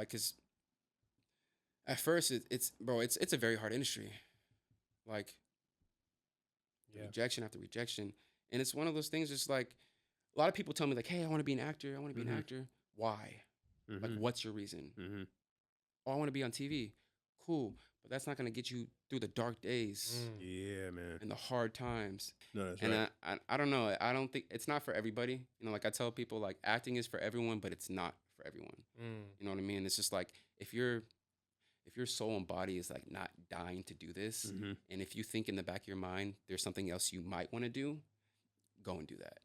Like, cause at first it's a very hard industry. Like rejection after rejection, and it's one of those things. Just like a lot of people tell me, like, "Hey, I want to be an actor. I want to be an actor. Why? Like, what's your reason? Oh, I want to be on TV. Cool, but that's not gonna get you through the dark days. Yeah, man. And the hard times. No, that's and right. I don't know. I don't think it's not for everybody. You know, like I tell people, like acting is for everyone, but it's not for everyone. You know what I mean? It's just like if your soul and body is like not dying to do this, and if you think in the back of your mind there's something else you might want to do, go and do that.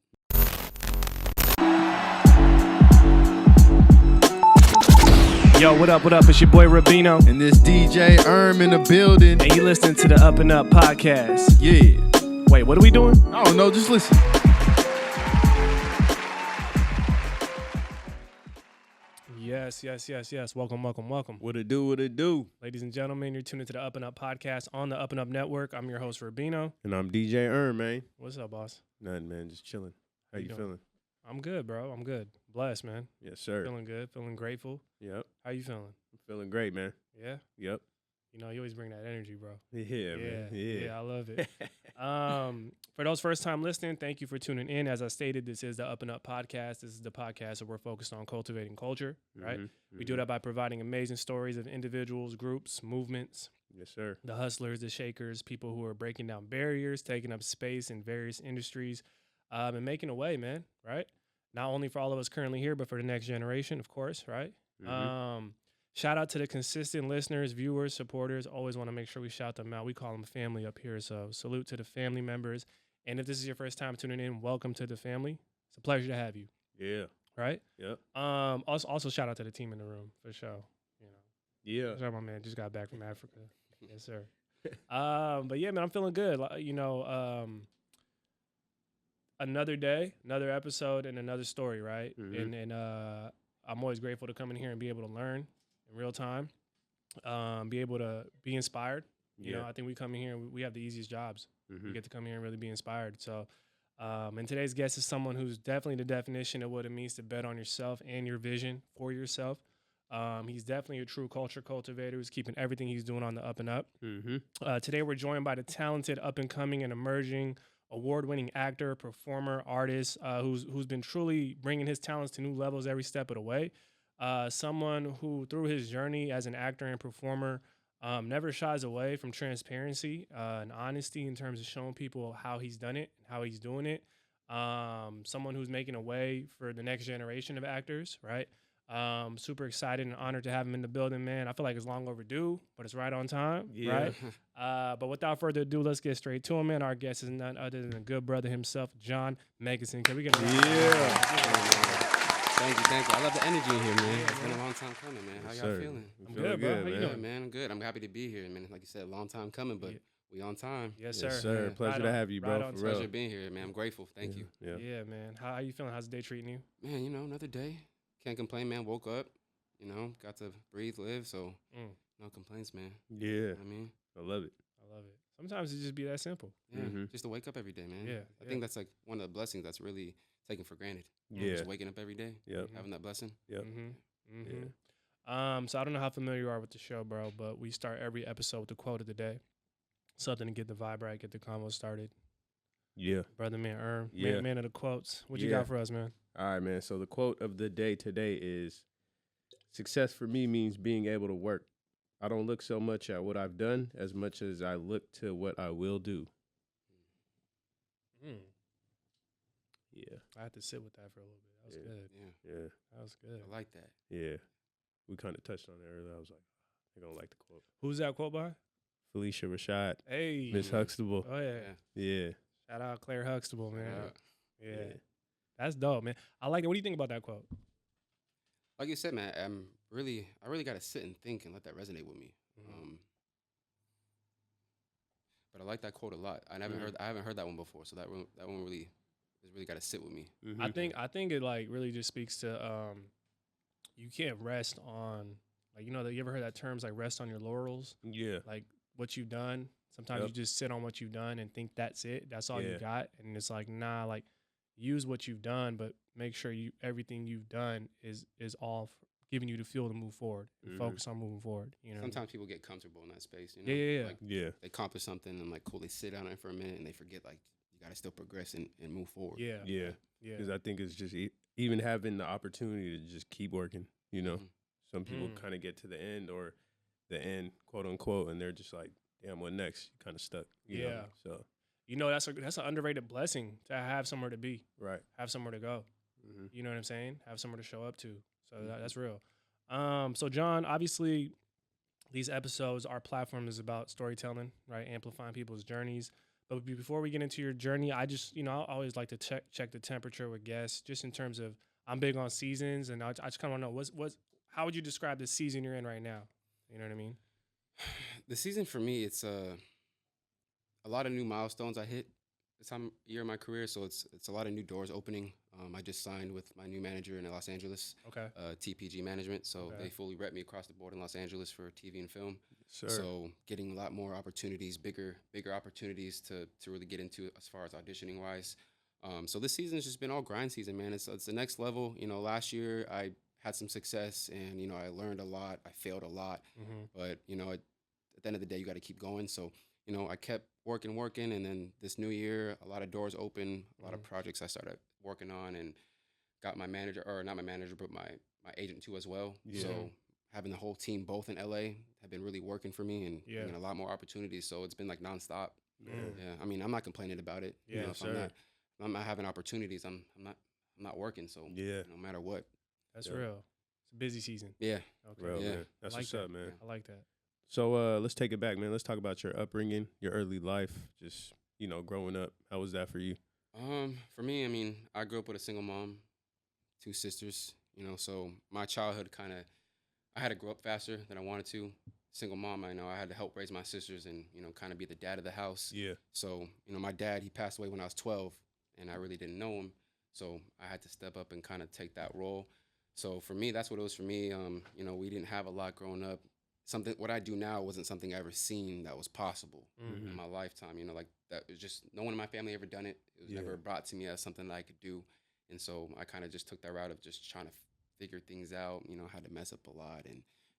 Yo, what up? It's your boy Rabino. And this DJ in the building. And you listening to the UpNUp Podcast. Yeah. Wait, what are we doing? I don't know, just listen. Yes. Welcome. What it do? Ladies and gentlemen, you're tuned into the UpNUp Podcast on the UpNUp Network. I'm your host, Rabino. And I'm DJ man. What's up, boss? Nothing, man. Just chilling. How you feeling? I'm good, bro. I'm good. Blessed, man. Yes, sir. Feeling good. Feeling grateful. Yep. How you feeling? I'm feeling great, man. Yeah? Yep. You know, you always bring that energy, bro. Yeah, man. Yeah, I love it. For those first time listening, thank you for tuning in. As I stated, this is the UpNUp Podcast. This is the podcast where we're focused on cultivating culture, right? We do that by providing amazing stories of individuals, groups, movements. Yes, sir. The hustlers, the shakers, people who are breaking down barriers, taking up space in various industries, and making a way, man, right? Not only for all of us currently here, but for the next generation, of course, right? Shout out to the consistent listeners, viewers, supporters. Always want to make sure we shout them out. We call them family up here, so salute to the family members. And if this is your first time tuning in, welcome to the family. It's a pleasure to have you. Yeah. Right? Yep. Also shout out to the team in the room for sure. You know. Yeah. Shout out my man just got back from Africa. Yes, sir. But yeah, man, I'm feeling good. You know, another day, another episode, and another story, right? And I'm always grateful to come in here and be able to learn in real time, be able to be inspired. You know, I think we come in here and we have the easiest jobs. We get to come here and really be inspired. So, and today's guest is someone who's definitely the definition of what it means to bet on yourself and your vision for yourself. He's definitely a true culture cultivator who's keeping everything he's doing on the up and up. Today, we're joined by the talented, up-and-coming and emerging award-winning actor, performer, artist, who's been truly bringing his talents to new levels every step of the way. Someone who, through his journey as an actor and performer, never shies away from transparency and honesty in terms of showing people how he's done it, how he's doing it. Someone who's making a way for the next generation of actors, right? Super excited and honored to have him in the building, man. I feel like it's long overdue, but it's right on time, right? But without further ado, let's get straight to him, man. Our guest is none other than a good brother himself, Jon Meggison. Can we get Thank you. I love the energy in here, man. It's been a long time coming, man. How y'all feeling? I'm good, bro. How you doing? Man, I'm good. I'm happy to be here, man. Like you said, a long time coming, but we on time. Yes, sir. Yes, sir. Yeah. Pleasure to have you, bro. For Pleasure real. being here, man. I'm grateful. Thank you. Yeah, man. How you feeling? How's the day treating you? Man, you know, another day. Can't complain, man. Woke up, you know, got to breathe, live, so no complaints, man. Yeah. You know what I mean? I love it. Sometimes it just be that simple. Yeah, just to wake up every day, man. Yeah. I think that's like one of the blessings that's really taken for granted. Yeah. Just waking up every day. Yep. Having that blessing. Yep. So I don't know how familiar you are with the show, bro, but we start every episode with the quote of the day. Something to get the vibe right, get the convo started. Yeah. Brother man, Yeah. man of the quotes. What you got for us, man? All right, man. So the quote of the day today is, "Success for me means being able to work. I don't look so much at what I've done as much as I look to what I will do." Yeah. I had to sit with that for a little bit. That was good. Yeah. That was good. I like that. Yeah. We kind of touched on it earlier. I was like, they're going to like the quote. Who's that quote by? Felicia Rashad. Hey. Miss Huxtable. Oh, yeah. Yeah. Shout out Claire Huxtable, man. Yeah. That's dope, man. I like it. What do you think about that quote? Like you said, man, I really got to sit and think and let that resonate with me. But I like that quote a lot. I haven't heard that one before, so that one really got to sit with me. I think it like really just speaks to you can't rest on, like, you know, you ever heard that terms like rest on your laurels? Yeah. Like what you've done. Sometimes you just sit on what you've done and think that's it. That's all you got. And it's like, nah, like use what you've done, but make sure everything you've done is all giving you the fuel to move forward and focus on moving forward. You know, sometimes people get comfortable in that space. You know? Yeah. Like, they accomplish something and like cool, they sit down it for a minute and they forget like you got to still progress and move forward. Yeah. Because I think it's just even having the opportunity to just keep working. You know, some people kind of get to the end or the end, quote unquote, and they're just like, damn, what next? You're kind of stuck. You know? So you know, that's an underrated blessing to have somewhere to be. Right. Have somewhere to go. You know what I'm saying? Have somewhere to show up to. So that's real. So Jon, obviously, these episodes, our platform is about storytelling, right? Amplifying people's journeys. But before we get into your journey, I just, I always like to check the temperature with guests, just in terms of, I'm big on seasons, and I just kind of want to know, how would you describe the season you're in right now? You know what I mean? The season for me, it's a lot of new milestones I hit this time year in my career, so it's a lot of new doors opening. I just signed with my new manager in Los Angeles, TPG Management, so they fully rep me across the board in Los Angeles for TV and film. So getting a lot more opportunities, bigger opportunities to really get into as far as auditioning wise. So this season has just been all grind season, man. It's the next level. You know, last year I had some success and, I learned a lot. I failed a lot, but, at the end of the day, you got to keep going. So, I kept working, and then this new year, a lot of doors open, a lot of projects I started working on, and got my manager, or not my manager, but my agent too as well. So having the whole team both in LA have been really working for me and bringing a lot more opportunities. So it's been like nonstop. Yeah. I mean, I'm not complaining about it. If I'm not having opportunities, I'm not working. So no matter what. That's real. It's a busy season. Yeah. Okay. Real, man. That's what's up, man. I like that. So let's take it back, man. Let's talk about your upbringing, your early life, just, growing up. How was that for you? For me, I mean, I grew up with a single mom, 2 sisters, so my childhood I had to grow up faster than I wanted to. Single mom, I had to help raise my sisters and, kind of be the dad of the house. Yeah. So, my dad, he passed away when I was 12 and I really didn't know him. So I had to step up and kind of take that role. So for me, that's what it was for me. We didn't have a lot growing up. What I do now wasn't something I ever seen that was possible in my lifetime. Like that was just, no one in my family ever done it. It was never brought to me as something that I could do. And so I kind of just took that route of just trying to figure things out, had to mess up a lot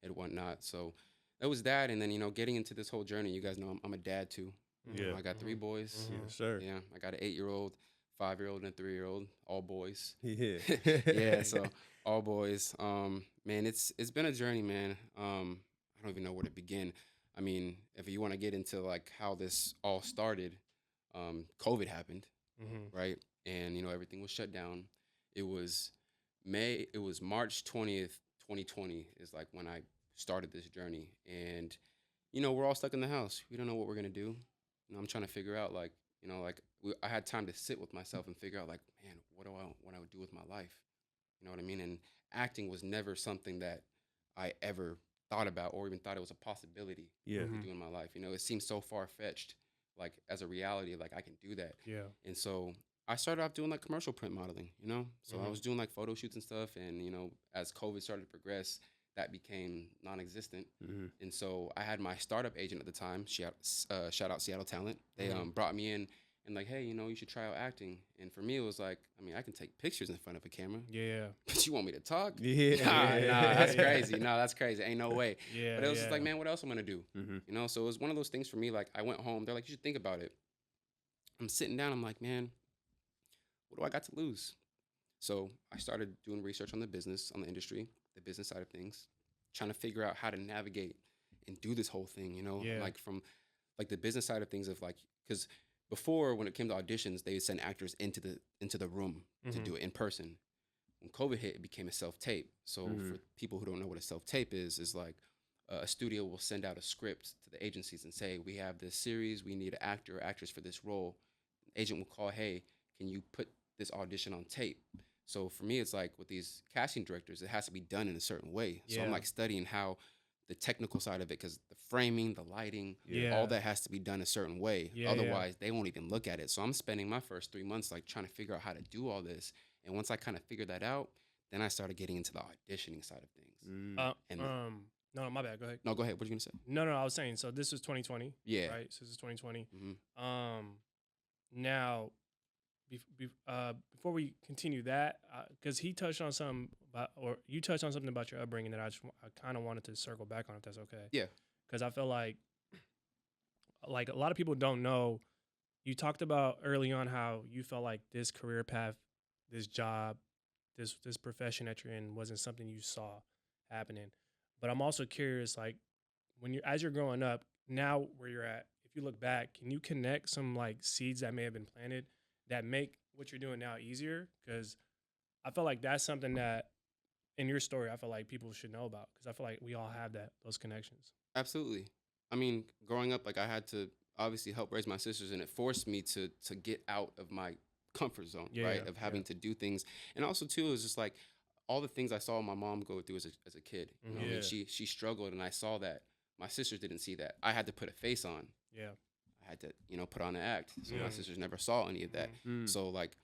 and whatnot. So that was that. And then, getting into this whole journey, you guys know I'm a dad too. I got 3 boys. Yes, sir. Yeah. I got an 8-year-old, 5-year-old, and a 3-year-old, all boys. Yeah. Yeah. So all boys. Man, it's been a journey, man. I don't even know where to begin. I mean, if you want to get into like how this all started, COVID happened, right? And, everything was shut down. It was March 20th, 2020 is like when I started this journey. And, we're all stuck in the house. We don't know what we're going to do. I'm trying to figure out I had time to sit with myself and figure out like, man, what do I do with my life? You know what I mean? And acting was never something that I ever thought about or even thought it was a possibility to do in my life. It seems so far-fetched, like as a reality, like I can do that. Yeah. And so I started off doing like commercial print modeling, So I was doing like photo shoots and stuff. And, as COVID started to progress, that became non-existent. And so I had my startup agent at the time, shout out Seattle Talent. They brought me in and like, hey, you should try out acting. And for me, it was like, I mean, I can take pictures in front of a camera. Yeah. But you want me to talk? Yeah. Nah, that's crazy. No, that's crazy. Ain't no way. Yeah. But it was just like, man, what else am I going to do? So it was one of those things for me. Like I went home. They're like, you should think about it. I'm sitting down. I'm like, man, what do I got to lose? So I started doing research on the business, on the industry, the business side of things, trying to figure out how to navigate and do this whole thing, like from like the business side of things of like, because before, when it came to auditions, they would send actors into the room to do it in person. When COVID hit, it became a self-tape. So for people who don't know what a self-tape is like a studio will send out a script to the agencies and say, we have this series, we need an actor or actress for this role. The agent will call, hey, can you put this audition on tape? So for me, it's like with these casting directors, it has to be done in a certain way. So I'm like studying how the technical side of it, because the framing, the lighting, all that has to be done a certain way. Otherwise, they won't even look at it. So I'm spending my first 3 months like trying to figure out how to do all this. And once I kind of figured that out, then I started getting into the auditioning side of things. No, my bad. Go ahead. No, go ahead. What are you gonna say? No, I was saying. So this was 2020. Yeah. Right. So this is 2020. Now, before we continue that, because he touched on something about, or you touched on something about your upbringing that I kind of wanted to circle back on, if that's okay. Yeah. Because I feel like a lot of people don't know. You talked about early on how you felt like this career path, this job, this profession that you're in wasn't something you saw happening. But I'm also curious, like as you're growing up, now where you're at, if you look back, can you connect some like seeds that may have been planted that make what you're doing now easier? Because I feel like that's something that in your story, I feel like people should know about, because I feel like we all have those connections. Absolutely. I mean, growing up, like I had to obviously help raise my sisters, and it forced me to get out of my comfort zone, right? Of having to do things. And also too, it was just like all the things I saw my mom go through as a kid. You know, I mean, she struggled, and I saw that. My sisters didn't see that. I had to put a face on. Yeah. I had to, put on an act. So my sisters never saw any of that. So like,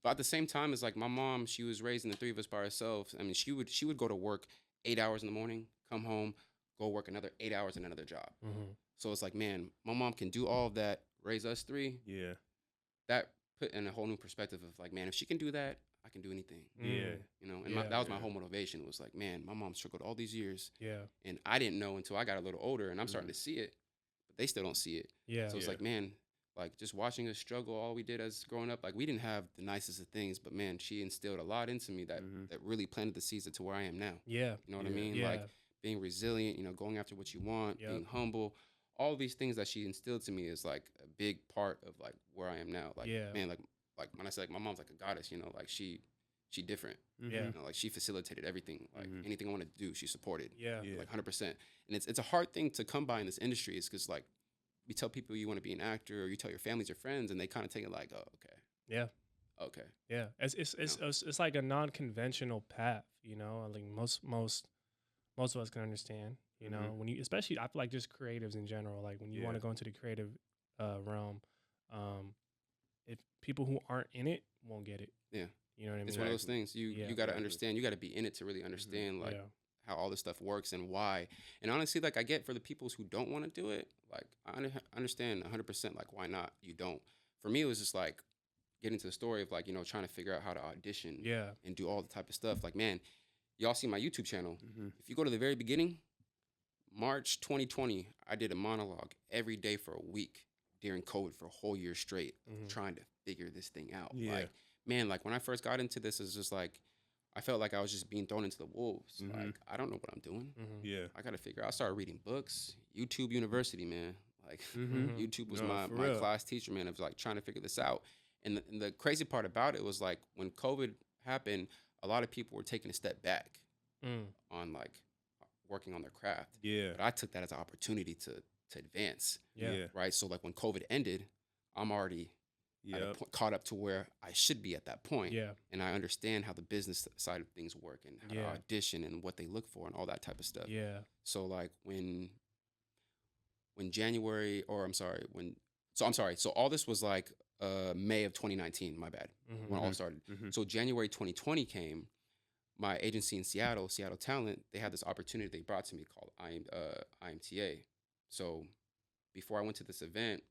but at the same time, it's like my mom, she was raising the three of us by herself. I mean, she would go to work 8 hours in the morning, come home, go work another 8 hours in another job. So it's like, man, my mom can do all of that, raise us three. Yeah. That put in a whole new perspective of like, man, if she can do that, I can do anything. Yeah. And that was my whole motivation. It was like, man, my mom struggled all these years. Yeah. And I didn't know until I got a little older, and I'm starting to see it, but they still don't see it. Yeah. So it's like, man, like just watching us struggle, all we did as growing up, like we didn't have the nicest of things, but man, she instilled a lot into me that really planted the seeds to where I am now. Yeah. You know what I mean? Yeah. Like being resilient, going after what you want, being humble, all these things that she instilled to me is like a big part of like where I am now. Like, man, like when I say like my mom's like a goddess, like she different. Yeah. Like she facilitated everything. Like anything I wanted to do, she supported. Yeah. Like 100%. And it's a hard thing to come by in this industry, is because like you tell people you want to be an actor, or you tell your families or friends, and they kind of take it like, oh, okay. Yeah. Okay. Yeah. It's like a non-conventional path, like most of us can understand, when you, especially I feel like just creatives in general, like when you want to go into the creative realm, if people who aren't in it won't get it. Yeah. You know what I mean? It's one of those things you got to understand. You got to be in it to really understand like how all this stuff works and why. And honestly, like I get for the people who don't want to do it, like I understand 100% like why not? You don't. For me, it was just like getting to the story of like, trying to figure out how to audition and do all the type of stuff. Like, man, y'all see my YouTube channel. If you go to the very beginning, March 2020, I did a monologue every day for a week during COVID for a whole year straight, trying to figure this thing out. Yeah. Like, man, like when I first got into this, it's just like, I felt like I was just being thrown into the wolves. Like, I don't know what I'm doing. Yeah. I got to figure out. I started reading books, YouTube University, man. Like, YouTube was my real. class teacher, man. I was like trying to figure this out. And the crazy part about it was like when COVID happened, a lot of people were taking a step back on like working on their craft. Yeah. But I took that as an opportunity to advance. Yeah. Right. So like when COVID ended, I'm already caught up to where I should be at that point. Yeah. And I understand how the business side of things work and how to audition and what they look for and all that type of stuff. Yeah. So like when all this was like May of 2019, my bad, when it all started. So January 2020 came, my agency in Seattle Talent, they had this opportunity they brought to me called IMTA. So before I went to this event,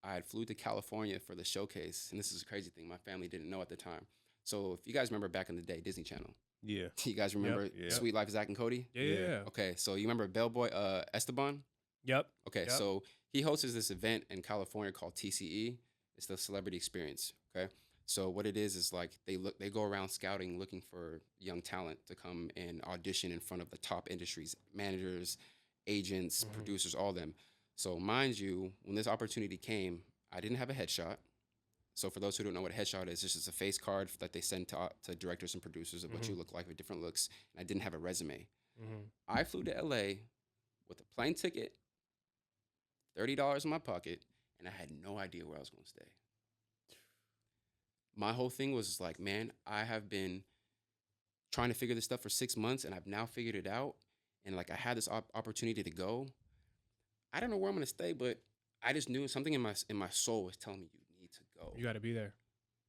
I had flew to California for the showcase, and this is a crazy thing my family didn't know at the time. So if you guys remember back in the day, Disney Channel. Yeah. You guys remember Sweet Life of Zach and Cody? Yeah. Okay, so you remember Bellboy Esteban? Yep. Okay, so he hosts this event in California called TCE. It's the Celebrity Experience. Okay, so what it is like they go around scouting, looking for young talent to come and audition in front of the top industries, managers, agents, producers, all them. So mind you, when this opportunity came, I didn't have a headshot. So for those who don't know what a headshot is, it's just a face card that they send to directors and producers of what you look like with different looks. And I didn't have a resume. I flew to LA with a plane ticket, $30 in my pocket, and I had no idea where I was going to stay. My whole thing was like, man, I have been trying to figure this stuff for 6 months, and I've now figured it out. And like I had this opportunity to go. I don't know where I'm going to stay, but I just knew something in my soul was telling me you need to go. You got to be there.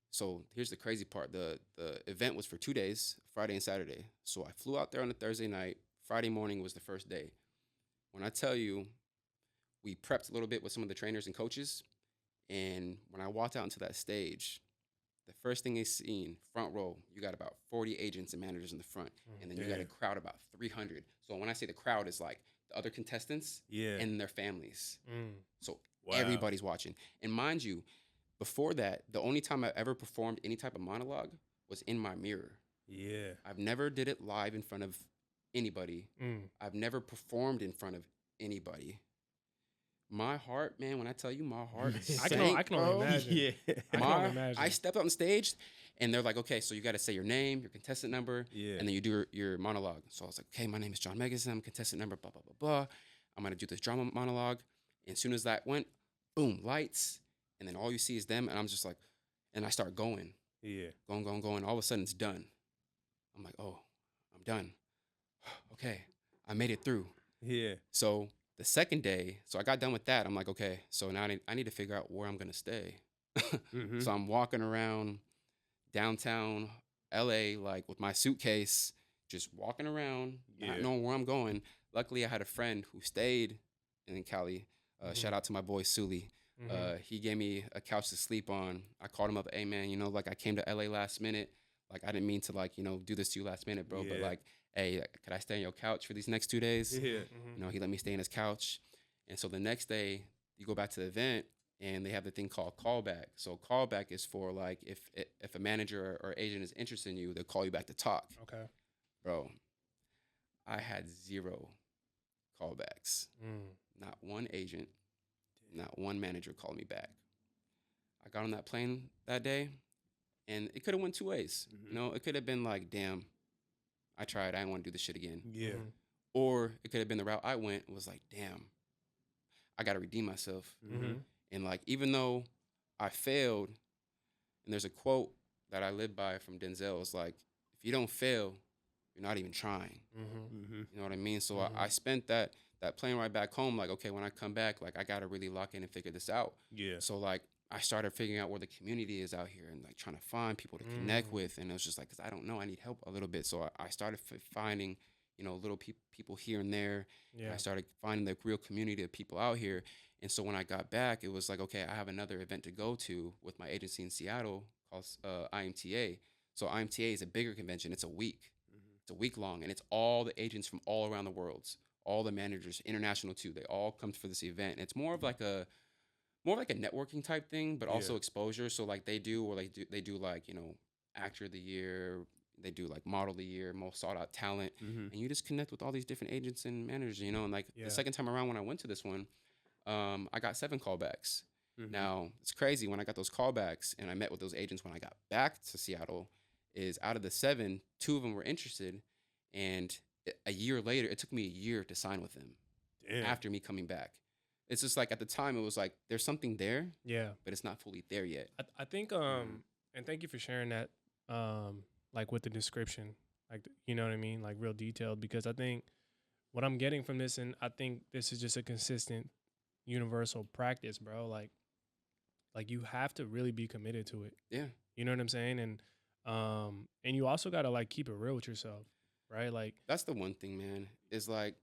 So here's the crazy part. The event was for 2 days, Friday and Saturday. So I flew out there on a Thursday night. Friday morning was the first day. When I tell you, we prepped a little bit with some of the trainers and coaches. And when I walked out into that stage, the first thing they seen, front row, you got about 40 agents and managers in the front. And then you got a crowd about 300. So when I say the crowd, is like the other contestants and their families. So everybody's watching. And mind you, before that, the only time I ever performed any type of monologue was in my mirror. Yeah. I've never did it live in front of anybody. I've never performed in front of anybody. My heart, man, when I tell you my heart sank, I can only imagine. Yeah. I can only imagine. I stepped on stage and they're like, okay, so you got to say your name, your contestant number, and then you do your monologue. So I was like, okay, my name is Jon Meggison. I'm contestant number, blah, blah, blah, blah. I'm going to do this drama monologue. And as soon as that went, boom, lights. And then all you see is them. And I'm just like, and I start going. Yeah. Going. All of a sudden it's done. I'm like, oh, I'm done. Okay, I made it through. Yeah. So the second day, so I got done with that. I'm like, okay, so now I need to figure out where I'm going to stay. So I'm walking around downtown LA, like with my suitcase, just walking around, not knowing where I'm going. Luckily, I had a friend who stayed in Cali. Shout out to my boy Suli. He gave me a couch to sleep on. I called him up, hey man, like I came to LA last minute. Like I didn't mean to do this to you last minute, bro. But like, hey, could I stay on your couch for these next 2 days? He let me stay in his couch. And so the next day you go back to the event and they have the thing called callback. So callback is for like, if a manager or agent is interested in you, they'll call you back to talk. Okay. Bro, I had 0 callbacks. Not one agent, not one manager called me back. I got on that plane that day and it could have went 2 ways. It could have been like, damn, I tried. I didn't want to do this shit again. Yeah. Or it could have been the route I went. It was like, damn, I got to redeem myself. And like, even though I failed, and there's a quote that I live by from Denzel. It's like, if you don't fail, you're not even trying. You know what I mean? So I spent that plane ride back home. Like, okay, when I come back, like I got to really lock in and figure this out. Yeah. So like, I started figuring out where the community is out here and like trying to find people to connect with. And it was just like, because I don't know, I need help a little bit. So I started finding, little people here and there. Yeah. And I started finding the real community of people out here. And so when I got back, it was like, okay, I have another event to go to with my agency in Seattle called IMTA. So IMTA is a bigger convention. It's a week. It's a week long. And it's all the agents from all around the world, all the managers, international too. They all come for this event. And it's more of like a networking type thing, but also exposure. So like they do like, actor of the year, they do like model of the year, most sought out talent. And you just connect with all these different agents and managers, and like the second time around when I went to this one, I got 7 callbacks. Now it's crazy when I got those callbacks and I met with those agents when I got back to Seattle, is out of the 7, 2 of them were interested. And a year later, it took me a year to sign with them. Damn. After me coming back. It's just like at the time it was like there's something there, but it's not fully there yet. I think and thank you for sharing that, like with the description, like you know what I mean, like real detailed, because I think what I'm getting from this, and I think this is just a consistent, universal practice, bro. Like you have to really be committed to it. Yeah, you know what I'm saying, and you also gotta like keep it real with yourself, right? Like that's the one thing, man. Is like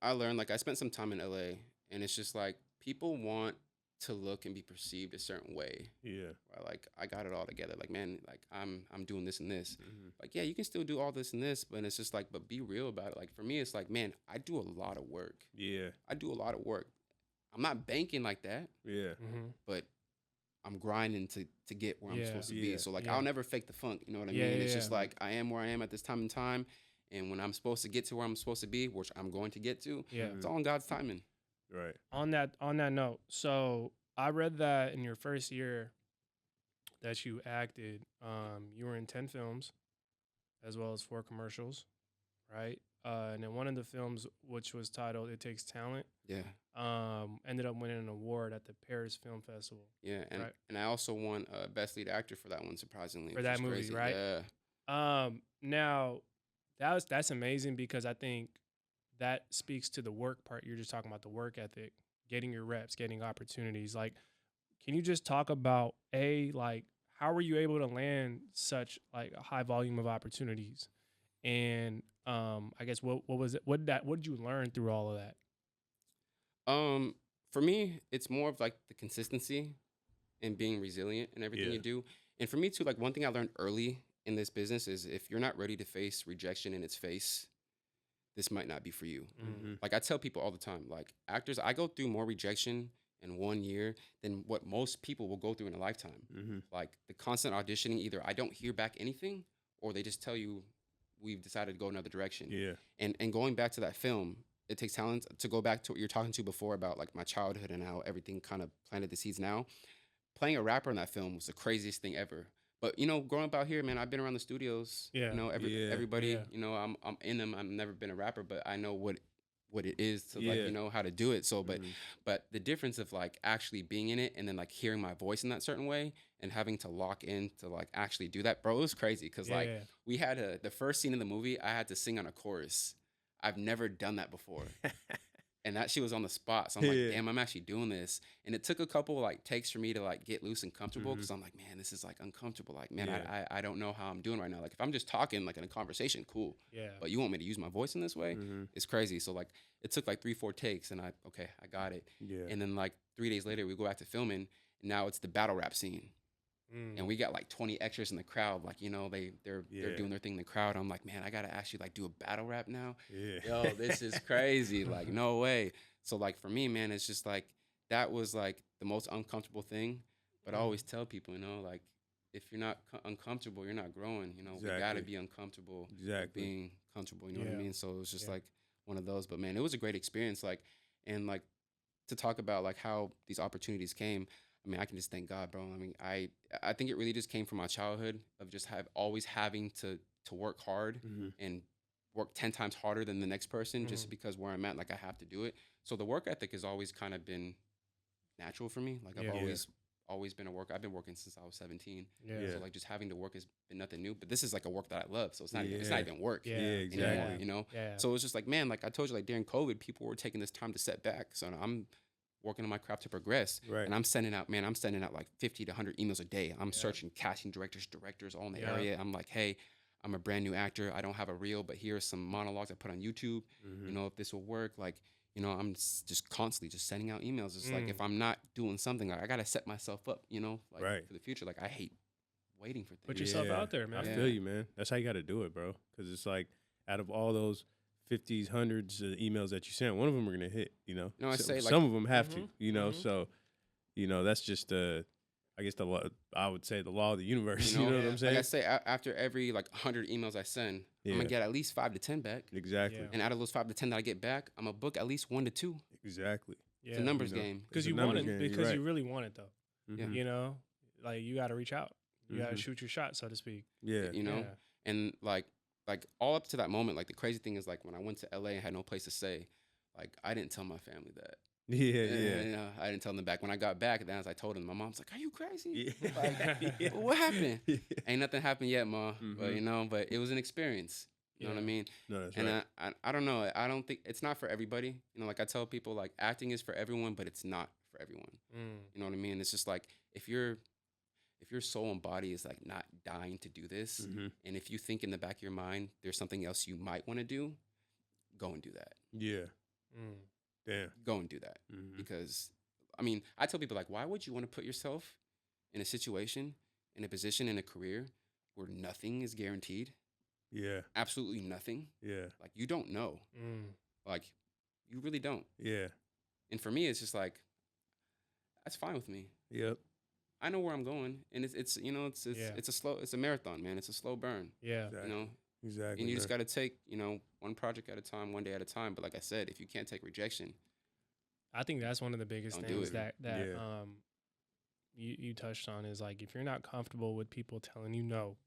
I learned, like I spent some time in LA. And it's just like people want to look and be perceived a certain way. Yeah. Right? Like I got it all together. Like, man, like I'm doing this and this. Like, yeah, you can still do all this and this, but it's just like, but be real about it. Like for me, it's like, man, I do a lot of work. Yeah. I do a lot of work. I'm not banking like that. Yeah. But I'm grinding to get where I'm supposed to be. So like I'll never fake the funk. You know what I mean? It's just like I am where I am at this time in time. And when I'm supposed to get to where I'm supposed to be, which I'm going to get to, it's all in God's timing. Right. On that note, so I read that in your first year that you acted, you were in 10 films as well as 4 commercials, right? And then one of the films, which was titled "It Takes Talent," ended up winning an award at the Paris Film Festival. Yeah, and I also won Best Lead Actor for that one, surprisingly. For that movie, crazy. Right? Yeah. Now that's amazing, because I think that speaks to the work part. You're just talking about the work ethic, getting your reps, getting opportunities. Like, can you just talk about like how were you able to land such like a high volume of opportunities? And I guess what was it? What did you learn through all of that? For me, it's more of like the consistency and being resilient in everything you do. And for me too, like one thing I learned early in this business is if you're not ready to face rejection in its face, this might not be for you. Like I tell people all the time, like actors, I go through more rejection in 1 year than what most people will go through in a lifetime. Like the constant auditioning, either I don't hear back anything or they just tell you we've decided to go another direction. Yeah. And going back to that film, it takes talent to go back to what you're talking to before about like my childhood and how everything kind of planted the seeds now. Playing a rapper in that film was the craziest thing ever. But you know, growing up out here, man, I've been around the studios. Yeah. You know, everybody. Yeah. You know, I'm in them. I've never been a rapper, but I know what it is to like, you know, how to do it. So, but the difference of like actually being in it and then like hearing my voice in that certain way and having to lock in to like actually do that, bro, it was crazy because we had the first scene in the movie, I had to sing on a chorus. I've never done that before. And that shit was on the spot. So I'm like, damn, I'm actually doing this. And it took a couple like takes for me to like get loose and comfortable because I'm like, man, this is like uncomfortable. Like, man, I don't know how I'm doing right now. Like if I'm just talking like in a conversation, cool. Yeah. But you want me to use my voice in this way? It's crazy. So like it took like 3-4 takes and I got it. Yeah. And then like 3 days later we go back to filming and now it's the battle rap scene. And we got like 20 extras in the crowd. Like, you know, they're doing their thing in the crowd. I'm like, man, I got to actually like do a battle rap now. Yeah. Yo, this is crazy. Like, no way. So like for me, man, it's just like, that was like the most uncomfortable thing. But I always tell people, you know, like if you're not uncomfortable, you're not growing. You know, we got to be uncomfortable. Exactly. Being comfortable, you know what I mean? So it was just like one of those. But man, it was a great experience. Like, and like to talk about like how these opportunities came. I mean, I can just thank God, bro. I mean, I think it really just came from my childhood of just always having to work hard and work 10 times harder than the next person just because where I'm at, like I have to do it. So the work ethic has always kind of been natural for me. Like I've always been a worker. I've been working since I was 17. So like just having to work has been nothing new. But this is like a work that I love. So it's not even work. Yeah, exactly. Anymore, you know? Yeah. So it's just like, man, like I told you, like during COVID, people were taking this time to set back. So I'm working on my craft to progress. Right. And I'm sending out like 50 to 100 emails a day. I'm searching casting directors all in the area. I'm like, hey, I'm a brand new actor. I don't have a reel, but here are some monologues I put on YouTube. You know, if this will work, like, you know, I'm just constantly just sending out emails. It's like, if I'm not doing something, like, I got to set myself up, you know, like for the future. Like I hate waiting for things. Put yourself out there, man. I feel you, man. That's how you got to do it, bro. Because it's like out of all those 50s, hundreds of emails that you sent, one of them are gonna hit. You know, I say like, some of them have to. You know, so you know that's just I guess the law. I would say the law of the universe. You know what I'm saying? Like I say, after every like 100 emails I send, I'm gonna get at least 5 to 10 back. Exactly. And out of those 5 to 10 that I get back, I'm gonna book at least 1 to 2. Exactly. Yeah. It's a numbers game. Because you want it. Because you really want it though. You know, like you got to reach out. You got to shoot your shot, so to speak. Yeah. You know, and like all up to that moment, like the crazy thing is like when I went to LA and had no place to stay, like I didn't tell my family that. Yeah. You know, I didn't tell them back. When I got back, then as I told them, my mom's like, "Are you crazy? Like, what happened? Ain't nothing happened yet, ma." But you know, but it was an experience. You know what I mean? No, that's and right. I don't know. I don't think it's not for everybody. You know, like I tell people, like acting is for everyone, but it's not for everyone. You know what I mean? It's just like if your soul and body is like not dying to do this, and if you think in the back of your mind there's something else you might want to do, go and do that. Yeah. Damn. Go and do that. Because, I mean, I tell people, like, why would you want to put yourself in a situation, in a position, in a career where nothing is guaranteed? Yeah. Absolutely nothing. Yeah. Like, you don't know. Like, you really don't. Yeah. And for me, it's just like, that's fine with me. Yep. I know where I'm going, and it's you know, it's a marathon, man. It's a slow burn. Yeah. Exactly. You know? Exactly. And you just got to take, you know, one project at a time, one day at a time. But like I said, if you can't take rejection, I think that's one of the biggest things that Yeah. You touched on is like if you're not comfortable with people telling you no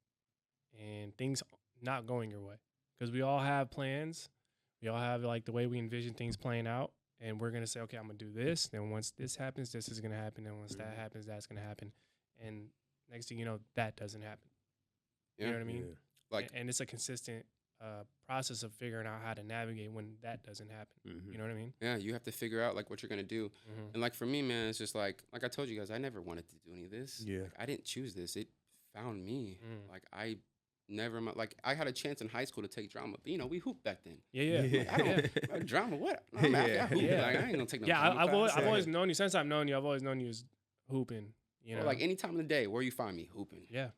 and things not going your way, because we all have plans, we all have like the way we envision things playing out, and we're gonna say, okay, I'm gonna do this. Then once this happens, this is gonna happen. And once that happens, that's gonna happen. And next thing you know, that doesn't happen. Yeah. You know what I mean? Yeah. like and it's a consistent process of figuring out how to navigate when that doesn't happen. You know what I mean? yeah, you have to figure out like what you're gonna do. And like for me, man, it's just like I told you guys, I never wanted to do any of this. Yeah. Like, I didn't choose this. It found me. Like I never like I had a chance in high school to take drama, but you know we hooped back then. Yeah. Like, I don't drama. What? No, I'm after I hoop. Like I ain't gonna take no. Yeah, drama I've class. always known you. Since I've known you, I've always known you as hooping. You Or know, like any time of the day, where you find me hooping. yeah,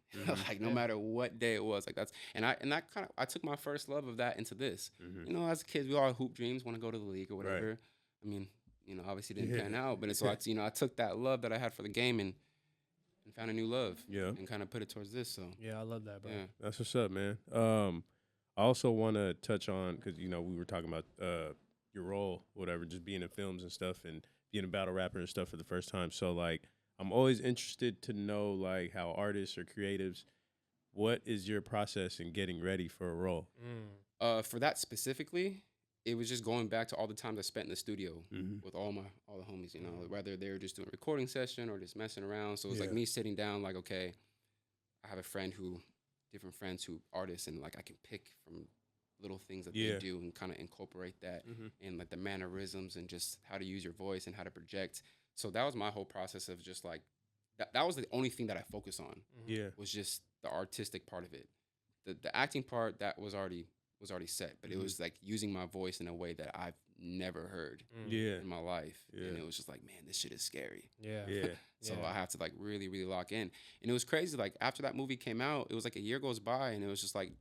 Like no matter what day it was, like I took my first love of that into this. Mhm. You know, as kids, we all have hoop dreams, want to go to the league or whatever. Right. I mean, you know, obviously didn't pan out, but it's so I took that love that I had for the game and found a new love. Yeah. And kind of put it towards this. So yeah, I love that, bro. yeah. That's what's up, man. I also want to touch on, because, you know, we were talking about your role, whatever, just being in films and stuff and being a battle rapper and stuff for the first time. So, like, I'm always interested to know, like, how artists or creatives, what is your process in getting ready for a role? For that specifically, it was just going back to all the times I spent in the studio with all the homies, you know, whether they were just doing a recording session or just messing around. So it was like me sitting down, like, okay, I have different friends who artists, and like I can pick from little things that they do and kind of incorporate that in like the mannerisms and just how to use your voice and how to project. So that was my whole process of just like, that was the only thing that I focused on. Yeah. Was just the artistic part of it. The acting part, that was already set, but it was like using my voice in a way that I've never heard in my life. And it was just like, man, this shit is scary. So I have to like really, really lock in. And it was crazy. Like after that movie came out, it was like a year goes by and it was just like,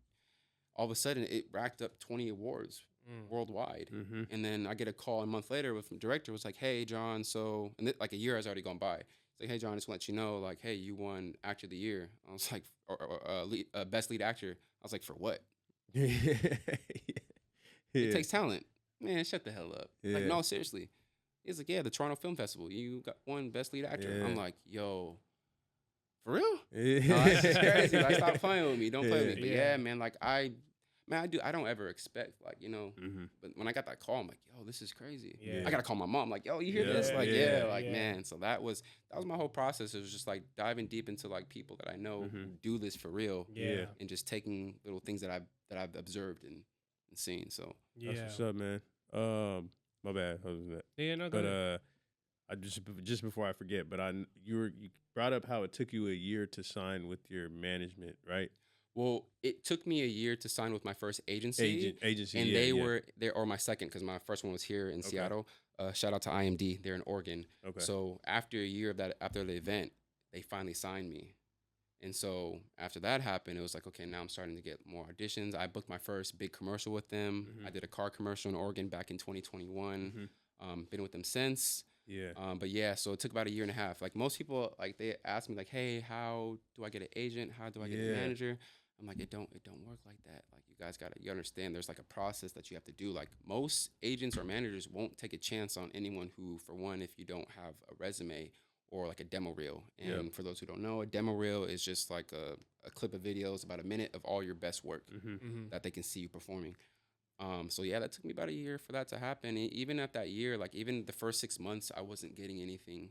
all of a sudden it racked up 20 awards worldwide. And then I get a call a month later with the director was like, hey, John, so, and like a year has already gone by. It's like, hey, John, just want to let you know, like, hey, you won Actor of the Year. I was like, Best Lead Actor. I was like, for what? It takes talent. Man, shut the hell up. Like, no, seriously. He's like, yeah, the Toronto Film Festival. You won Best Lead Actor. I'm like, yo, for real? No, that's just crazy. Like, stop playing with me. Don't play with me. But yeah, man, like I don't ever expect, like, you know, but when I got that call, I'm like, yo, this is crazy. I got to call my mom. Like, yo, you hear this? Like, man. So that was my whole process. It was just like diving deep into like people that I know who do this for real. And just taking little things that I've observed and seen. So that's what's up, man. My bad. How was that? Yeah, no, but I just before I forget, but you brought up how it took you a year to sign with your management, right? Well, it took me a year to sign with my first agency. Agency, and they were there, or my second, because my first one was here in Seattle. Shout out to IMD. They're in Oregon. So after a year of that, after the event, they finally signed me. And so after that happened, it was like, okay, now I'm starting to get more auditions. I booked my first big commercial with them. I did a car commercial in Oregon back in 2021. Been with them since. But yeah, so it took about a year and a half. Like most people, like they ask me like, hey, how do I get an agent? How do I get a manager? I'm like, it don't work like that. Like you understand there's like a process that you have to do. Like most agents or managers won't take a chance on anyone who, for one, if you don't have a resume or like a demo reel. And for those who don't know, a demo reel is just like a clip of videos, about a minute of all your best work that they can see you performing. So yeah, that took me about a year for that to happen. And even at that year, like even the first 6 months, I wasn't getting anything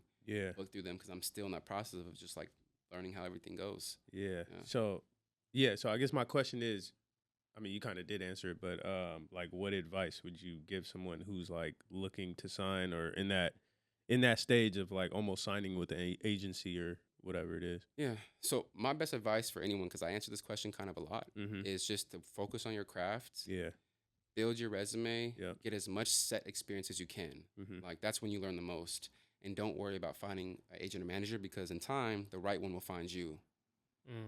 booked through them because I'm still in that process of just like learning how everything goes. So I guess my question is, I mean, you kind of did answer it, but like what advice would you give someone who's like looking to sign or in that stage of like almost signing with an agency or whatever it is? Yeah. So my best advice for anyone, because I answer this question kind of a lot, is just to focus on your craft. Build your resume. Get as much set experience as you can. Like that's when you learn the most. And don't worry about finding an agent or manager, because in time, the right one will find you.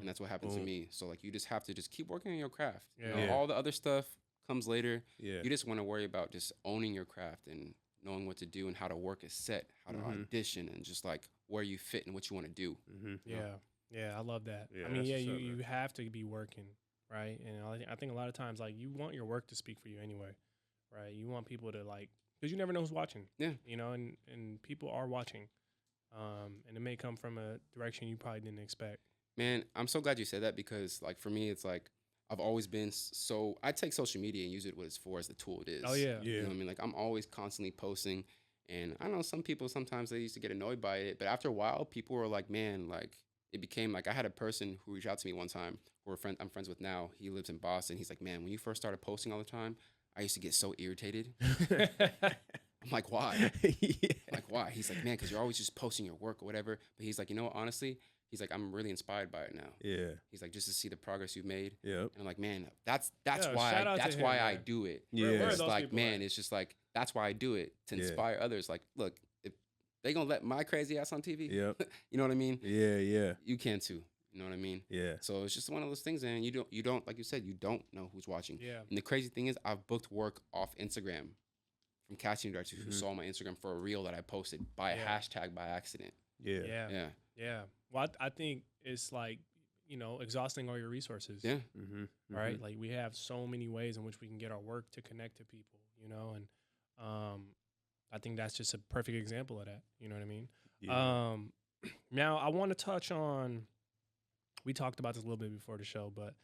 And that's what happened to me. So like you just have to just keep working on your craft. You know, all the other stuff comes later. You just want to worry about just owning your craft and knowing what to do and how to work a set, how to audition, and just like where you fit and what you want to do. Yeah, I love that. I mean, you have to be working, right? And I think a lot of times, like, you want your work to speak for you anyway, right? You want people to, like, because you never know who's watching. You know, and people are watching. And it may come from a direction you probably didn't expect. Man, I'm so glad you said that, because like for me, it's like I've always been I take social media and use it what it's for as the tool it is. You know what I mean? Like I'm always constantly posting, and I know some people sometimes they used to get annoyed by it, but after a while, people were like, man, like it became like I had a person who reached out to me one time who I'm friends with now. He lives in Boston. He's like, man, when you first started posting all the time, I used to get so irritated. I'm like, why? Like, why? He's like, man, because you're always just posting your work or whatever. But he's like, you know what, honestly, he's like, I'm really inspired by it now. He's like, just to see the progress you've made. And I'm like, man, that's why I do it. It's like, man, it's just like, that's why I do it, to inspire others. Like, look, if they gonna let my crazy ass on TV. Yep. You know what I mean? Yeah. You can too. You know what I mean? Yeah. So it's just one of those things, and you don't like you said, you don't know who's watching. Yeah. And the crazy thing is, I've booked work off Instagram from casting directors who saw my Instagram for a reel that I posted by a hashtag by accident. Yeah. Well, I think it's like, exhausting all your resources. Yeah. Right. Like we have so many ways in which we can get our work to connect to people, and I think that's just a perfect example of that. You know what I mean? Yeah. Now I want to touch on, we talked about this a little bit before the show, but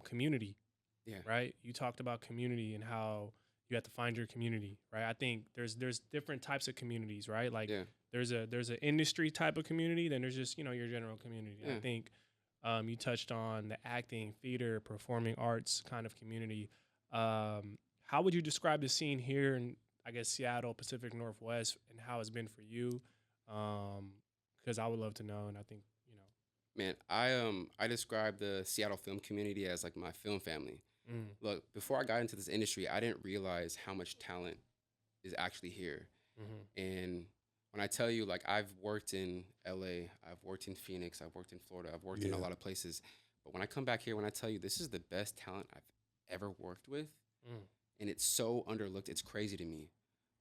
community. Yeah. Right. You talked about community and how you have to find your community, right? I think there's different types of communities, right? Like there's an industry type of community, then there's just, your general community. I think you touched on the acting, theater, performing arts kind of community. How would you describe the scene here in, I guess, Seattle, Pacific Northwest, and how it's been for you? Because I would love to know, and I think, Man, I describe the Seattle film community as like my film family. Look, before I got into this industry, I didn't realize how much talent is actually here. And when I tell you, like, I've worked in LA, I've worked in Phoenix, I've worked in Florida, I've worked in a lot of places. But when I come back here, when I tell you this is the best talent I've ever worked with, and it's so underlooked, it's crazy to me.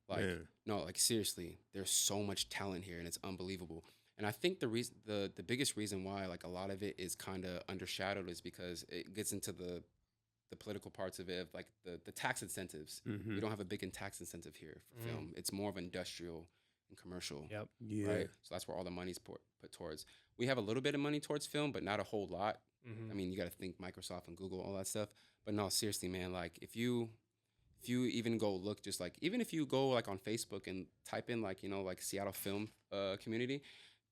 Like, no, like seriously, there's so much talent here, and it's unbelievable. And I think the biggest reason why, like, a lot of it is kind of undershadowed is because it gets into the political parts of it, like the tax incentives. We don't have a big tax incentive here for film. It's more of industrial and commercial. Yep. Yeah. Right. So that's where all the money's put towards. We have a little bit of money towards film, but not a whole lot. I mean, you got to think Microsoft and Google, all that stuff. But no, seriously, man, like if you even go look, just like, even if you go like on Facebook and type in like, like Seattle film community,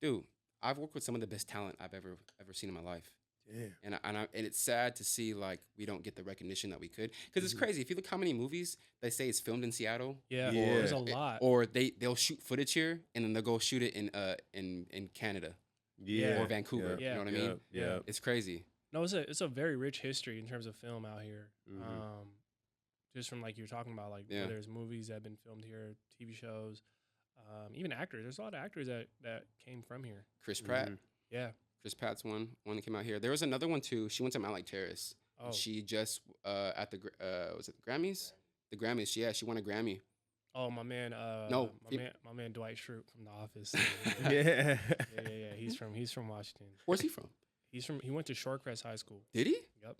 dude, I've worked with some of the best talent I've ever seen in my life. Yeah. And it's sad to see like we don't get the recognition that we could, because it's crazy. If you look how many movies they say it's filmed in Seattle, there's a lot. Or they'll shoot footage here and then they'll go shoot it in Canada, or Vancouver. You know what I mean? Yeah. It's crazy. No, it's a very rich history in terms of film out here. Just from like you're talking about, like whether there's movies that have been filmed here, TV shows, even actors. There's a lot of actors that came from here. Chris Pratt. Yeah. Chris Pratt's one that came out here. There was another one too. She went to Mount Lake Terrace. Oh. She just at the was it the Grammys? The Grammys. Yeah, she won a Grammy. Oh, my man. No, my man Dwight Schrute from The Office. Yeah. He's from Washington. Where's he from? He went to Shorecrest High School. Did he? Yep.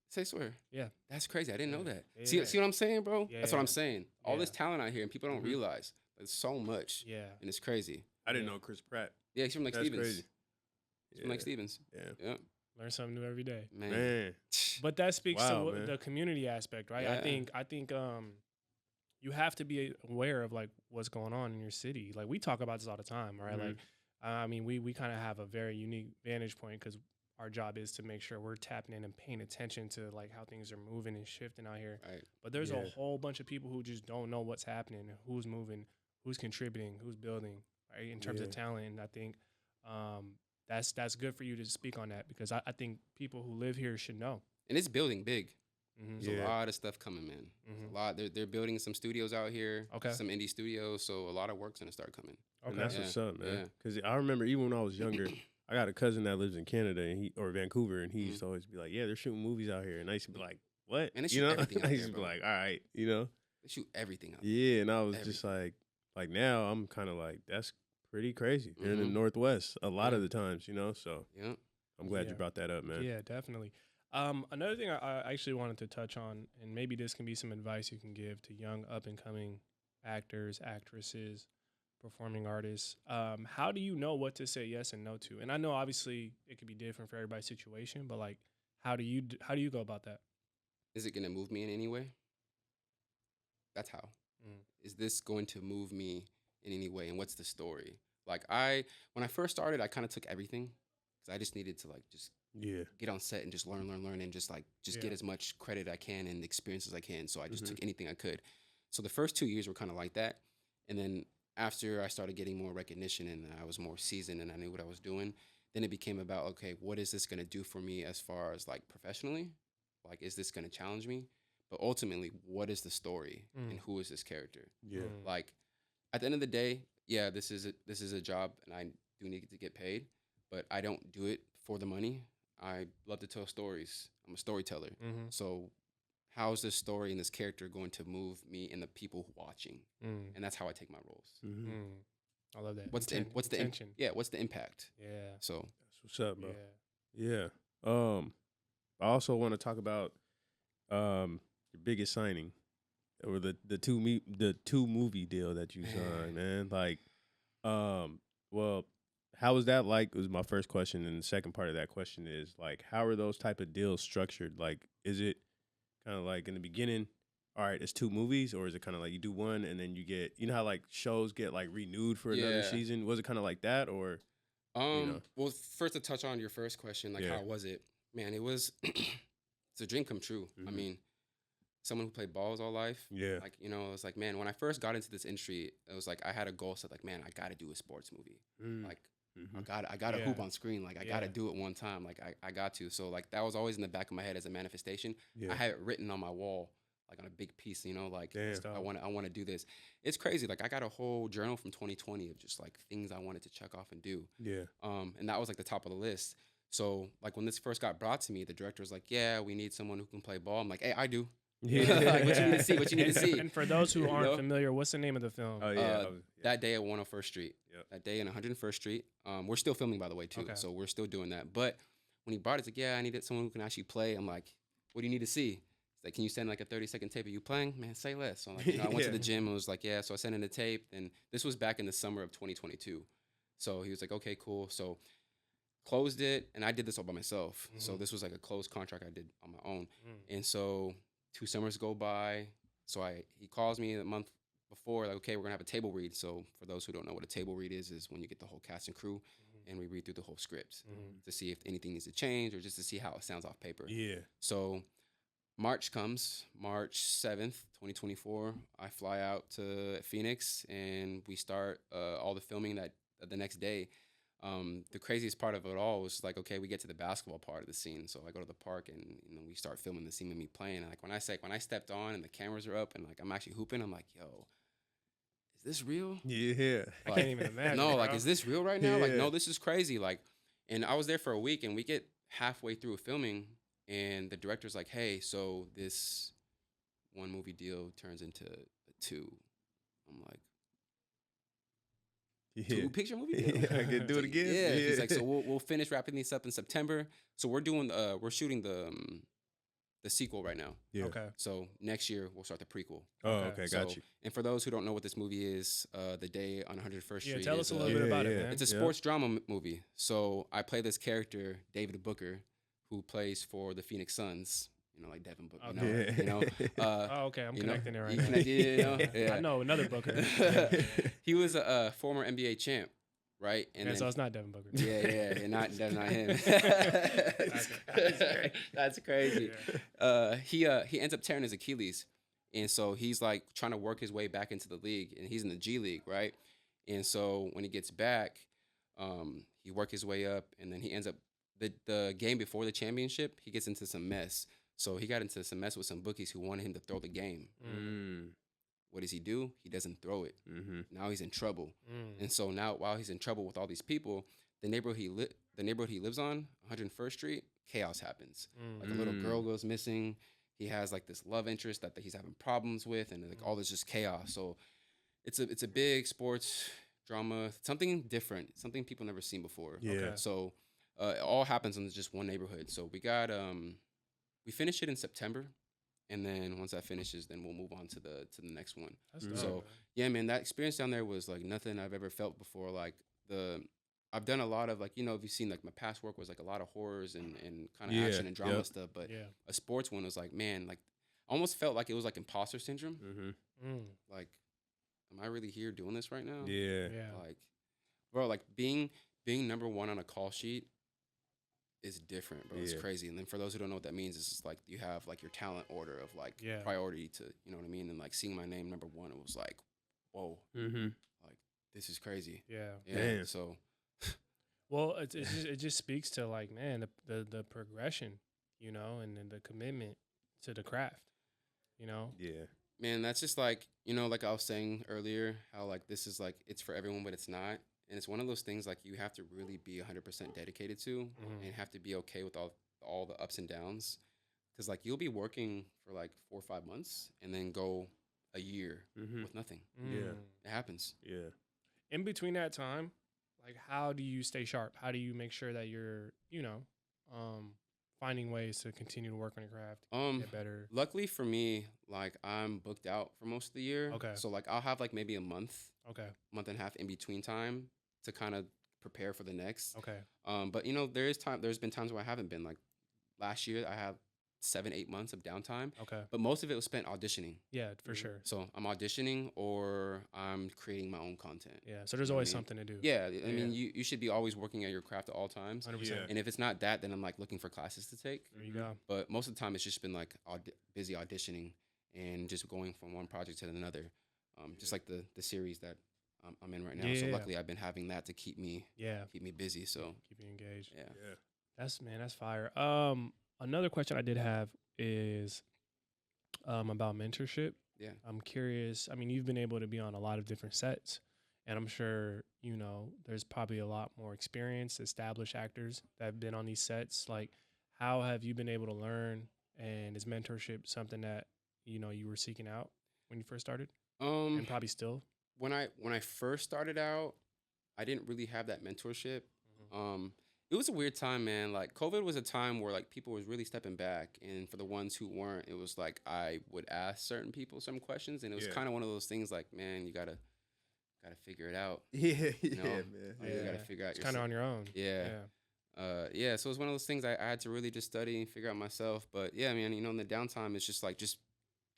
Say swear. Yeah. That's crazy. I didn't know that. Yeah. See what I'm saying, bro? Yeah. That's what I'm saying. All this Yeah. talent out here, and people don't realize. There's so much. Yeah. And it's crazy. I didn't know Chris Pratt. Yeah, he's from Lake That's Stevens. crazy. He's from Lake Stevens. Yeah. Yeah. Learn something new every day. Man. But that speaks Wow, to man. the community aspect, right? Yeah. I think you have to be aware of like what's going on in your city. Like we talk about this all the time, right? Like I mean, we kind of have a very unique vantage point because our job is to make sure we're tapping in and paying attention to like how things are moving and shifting out here. Right. But there's a whole bunch of people who just don't know what's happening, who's moving, who's contributing, who's building, right? In terms of talent. And I think that's good for you to speak on that, because I think people who live here should know. And it's building big. There's Yeah. a lot of stuff coming, man. There's a lot. They're building some studios out here. Okay. Some indie studios. So a lot of work's gonna start coming. And that's what's up, man. Yeah. Because I remember even when I was younger, I got a cousin that lives in Canada or Vancouver, and he used to always be like, "Yeah, they're shooting movies out here," and I used to be like, "What?" And they shoot everything out I used there, to be bro. like, "All right," you know. They shoot everything out there. Yeah, and I was just like now I'm kind of like, that's pretty crazy. Here in the Northwest, a lot of the times, you know. So Yeah. I'm glad you brought that up, man. Yeah, definitely. Another thing I actually wanted to touch on, and maybe this can be some advice you can give to young up-and-coming actors, actresses, performing artists. How do you know what to say yes and no to? And I know obviously it could be different for everybody's situation, but like, how do you go about that? Is it gonna move me in any way? That's how. Is this going to move me in any way? And what's the story? Like when I first started, I kind of took everything because I just needed to like just get on set and just learn, and just get as much credit I can and experience as I can. So I just took anything I could. So the first 2 years were kind of like that. And then after I started getting more recognition and I was more seasoned and I knew what I was doing, then it became about, okay, what is this going to do for me as far as like professionally? Like, is this going to challenge me? But ultimately, what is the story and who is this character? Yeah. Like, at the end of the day, yeah, this is a job, and I do need to get paid, but I don't do it for the money. I love to tell stories. I'm a storyteller. Mm-hmm. So how is this story and this character going to move me and the people watching? And that's how I take my roles. Mm-hmm. I love that. What's the intention? what's the impact? Yeah. So That's what's up, bro. Yeah. Yeah. I also want to talk about your biggest signing, or the two movie deal that you signed, man. Like, well, how was that like? Was my first question, and the second part of that question is like, how are those type of deals structured? Like, is it kind of like in the beginning, all right, it's 2 movies, or is it kind of like you do one and then you get, you know how like shows get like renewed for another season? Was it kind of like that, or? Well, first to touch on your first question, like how was it? Man, it was it's a dream come true. I mean, someone who played ball his whole life. Yeah. Like, you know, it was like, man, when I first got into this industry, it was like I had a goal set like, man, I gotta do a sports movie. Like I gotta hoop on screen. Like I gotta do it one time. Like I got to. So like that was always in the back of my head as a manifestation. Yeah. I had it written on my wall, like on a big piece, you know, like Damn. I want to do this. It's crazy. Like I got a whole journal from 2020 of just like things I wanted to check off and do. Yeah. And that was like the top of the list. So like when this first got brought to me, the director was like, yeah, we need someone who can play ball. I'm like, hey, I do. Yeah. Like, what you need to see, what you need to see. And for those who aren't familiar, what's the name of the film? Oh yeah. That day at 101st Street. Yep. That day in 101st Street. We're still filming, by the way, too. Okay. So we're still doing that. But when he brought it, it's like, yeah, I needed someone who can actually play. I'm like, what do you need to see? He's like, can you send like a 30-second tape of you playing? Man, say less. So I'm like, I went to the gym and was like, yeah. So I sent in the tape. And this was back in the summer of 2022. So he was like, okay, cool. So closed it. And I did this all by myself. So this was like a closed contract I did on my own. And so 2 summers go by. So he calls me a month before, like, okay, we're gonna have a table read. So for those who don't know what a table read is when you get the whole cast and crew and we read through the whole script to see if anything needs to change or just to see how it sounds off paper. Yeah. So March comes, March 7th, 2024. I fly out to Phoenix and we start all the filming that the next day. The craziest part of it all was like, okay, we get to the basketball part of the scene. So I go to the park and we start filming the scene with me playing. And like when I stepped on and the cameras are up and like I'm actually hooping, I'm like, yo, is this real? Yeah. I can't even imagine. No, bro. like, is this real right now? Like, Yeah. no, this is crazy. Like, and I was there for a week and we get halfway through filming and the director's like, hey, so this 1 movie deal turns into a 2. I'm like, 2 picture movie deal? I can do it again. Yeah. He's like, so we'll finish wrapping these up in September. So we're shooting the sequel right now. Yeah. Okay. So next year we'll start the prequel. Oh, okay, got So- you. And for those who don't know what this movie is, The Day on 101st Street. Tell is us a little bit about it, man. It's a sports drama movie. So I play this character, David Booker, who plays for the Phoenix Suns. You know, like Devin Booker. Okay. You know. Oh, okay. I'm connecting there right you now. connected, you know? Yeah. I know another Booker. He was a former NBA champ, right? And so it's not Devin Booker. yeah, not him. That's crazy. He ends up tearing his Achilles, and so he's like trying to work his way back into the league, and he's in the G League, right? And so when he gets back, he works his way up, and then he ends up the game before the championship. He gets into some mess, so he got into some mess with some bookies who wanted him to throw the game. What does he do? He doesn't throw it. Now he's in trouble. And so now while he's in trouble with all these people, the neighborhood he lives on, 101st Street, chaos happens. Like a little girl goes missing. He has like this love interest that he's having problems with, and like all this just chaos. So it's a big sports drama, something different, something people never seen before. Yeah. Okay. So it all happens in just one neighborhood. So we got we finished it in September. And then once that finishes, then we'll move on to the next one. That's dope, So man. yeah, man, that experience down there was like nothing I've ever felt before. Like I've done a lot of like, you know, if you've seen like my past work was like a lot of horrors and kind of action and drama stuff. But a sports one was like, man, like I almost felt like it was like imposter syndrome. Like, am I really here doing this right now? Yeah. Like, bro, like being number 1 on a call sheet is different, bro. It's crazy. And then for those who don't know what that means, it's just like you have like your talent order of like priority to, you know what I mean? And like seeing my name number 1, it was like, whoa, like this is crazy. Yeah. Damn. So, Well, it just speaks to like, man, the progression, you know, and then the commitment to the craft, you know. Yeah. Man, that's just like, like I was saying earlier, how like this is like it's for everyone, but it's not. And it's one of those things like you have to really be 100% dedicated to and have to be okay with all the ups and downs. Because like you'll be working for like 4 or 5 months and then go a year with nothing. Yeah. It happens. Yeah. In between that time, like how do you stay sharp? How do you make sure that you're, finding ways to continue to work on your craft, get better? Luckily for me, like I'm booked out for most of the year. Okay. So like I'll have like maybe a month and a half in between time to kind of prepare for the next. Okay. But there's been times where I haven't been. Like last year I have 7-8 months of downtime. Okay. But most of it was spent auditioning. Yeah, for sure. So I'm auditioning or I'm creating my own content. Yeah. So there's always something to do. Yeah. I mean, you should be always working at your craft at all times. 100%. Yeah. And if it's not that, then I'm like looking for classes to take. There you go. But most of the time, it's just been like busy auditioning and just going from one project to another. Just like the series that I'm in right now. So luckily, I've been having that to keep me busy. So keep you engaged. Yeah. That's fire. Another question I did have is about mentorship. Yeah. I'm curious. I mean, you've been able to be on a lot of different sets, and I'm sure there's probably a lot more experienced, established actors that have been on these sets. Like, how have you been able to learn? And is mentorship something that you were seeking out when you first started, and probably still? When I first started out, I didn't really have that mentorship. It was a weird time, man. Like COVID was a time where like people was really stepping back, and for the ones who weren't, it was like I would ask certain people some questions, and it was kind of one of those things like, man, you gotta figure it out. Man. You gotta figure out. It's kind of on your own. Yeah. So it's one of those things I had to really just study and figure out myself. But yeah, man, in the downtime, it's just like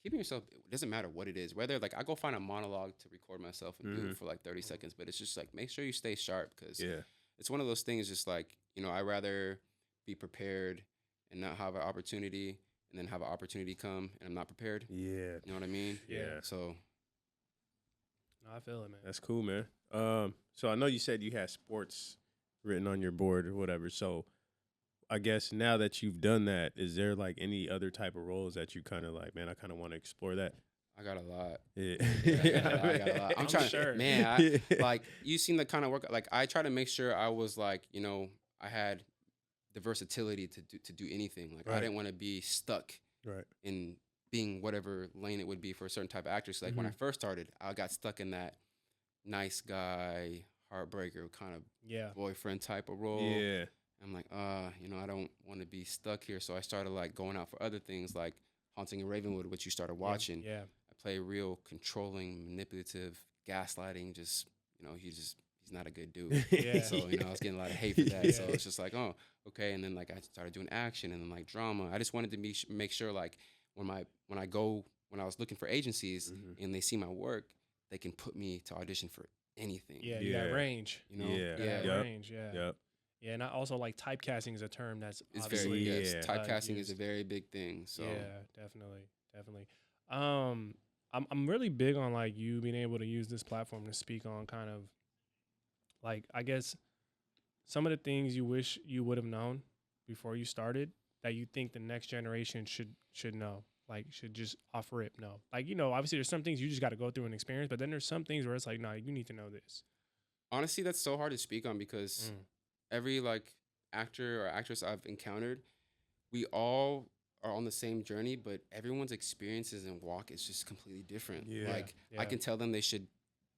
keeping yourself. It doesn't matter what it is. Whether like I go find a monologue to record myself and do it for like 30 seconds, but it's just like make sure you stay sharp because it's one of those things. Just like I'd rather be prepared and not have an opportunity, and then have an opportunity come and I'm not prepared. Yeah. You know what I mean? Yeah. So. No, I feel it, man. That's cool, man. So I know you said you had sports written on your board or whatever. So I guess now that you've done that, is there like any other type of roles that you kind of like, man, I kind of want to explore that? I got a lot. Yeah. I got a lot. I'm trying sure. Man, like you seen the kind of work. Like I try to make sure I was like, I had the versatility to do anything. Like I didn't want to be stuck in being whatever lane it would be for a certain type of actress. Like when I first started, I got stuck in that nice guy, heartbreaker kind of boyfriend type of role. Yeah. I'm like, I don't want to be stuck here. So I started like going out for other things like Haunting in Ravenwood, which you started watching. Yeah. I play real controlling, manipulative, gaslighting. Just, he's not a good dude. So, I was getting a lot of hate for that. So it's just like, oh, okay. And then like I started doing action and then like drama. I just wanted to make sure like when I was looking for agencies and they see my work, they can put me to audition for anything. Yeah, you got range. Range. Yeah. Yeah, and I also like typecasting is a term that's it's obviously very typecasting is a very big thing. So yeah, definitely. I'm really big on like you being able to use this platform to speak on kind of like I guess some of the things you wish you would have known before you started that you think the next generation should know. Like should just off rip know. Like obviously there's some things you just got to go through and experience, but then there's some things where it's like, nah, you need to know this. Honestly, that's so hard to speak on because every like actor or actress I've encountered, we all are on the same journey, but everyone's experiences and walk is just completely different. Like I can tell them they should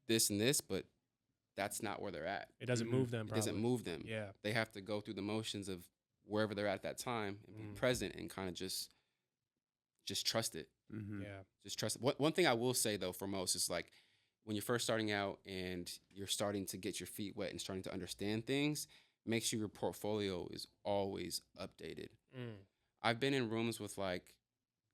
this and this, but that's not where they're at. It doesn't move them. It doesn't move them. Yeah. They have to go through the motions of wherever they're at that time and be present and kind of just trust it. Yeah. Just trust it. One thing I will say though for most is like when you're first starting out and you're starting to get your feet wet and starting to understand things, make sure your portfolio is always updated. I've been in rooms with like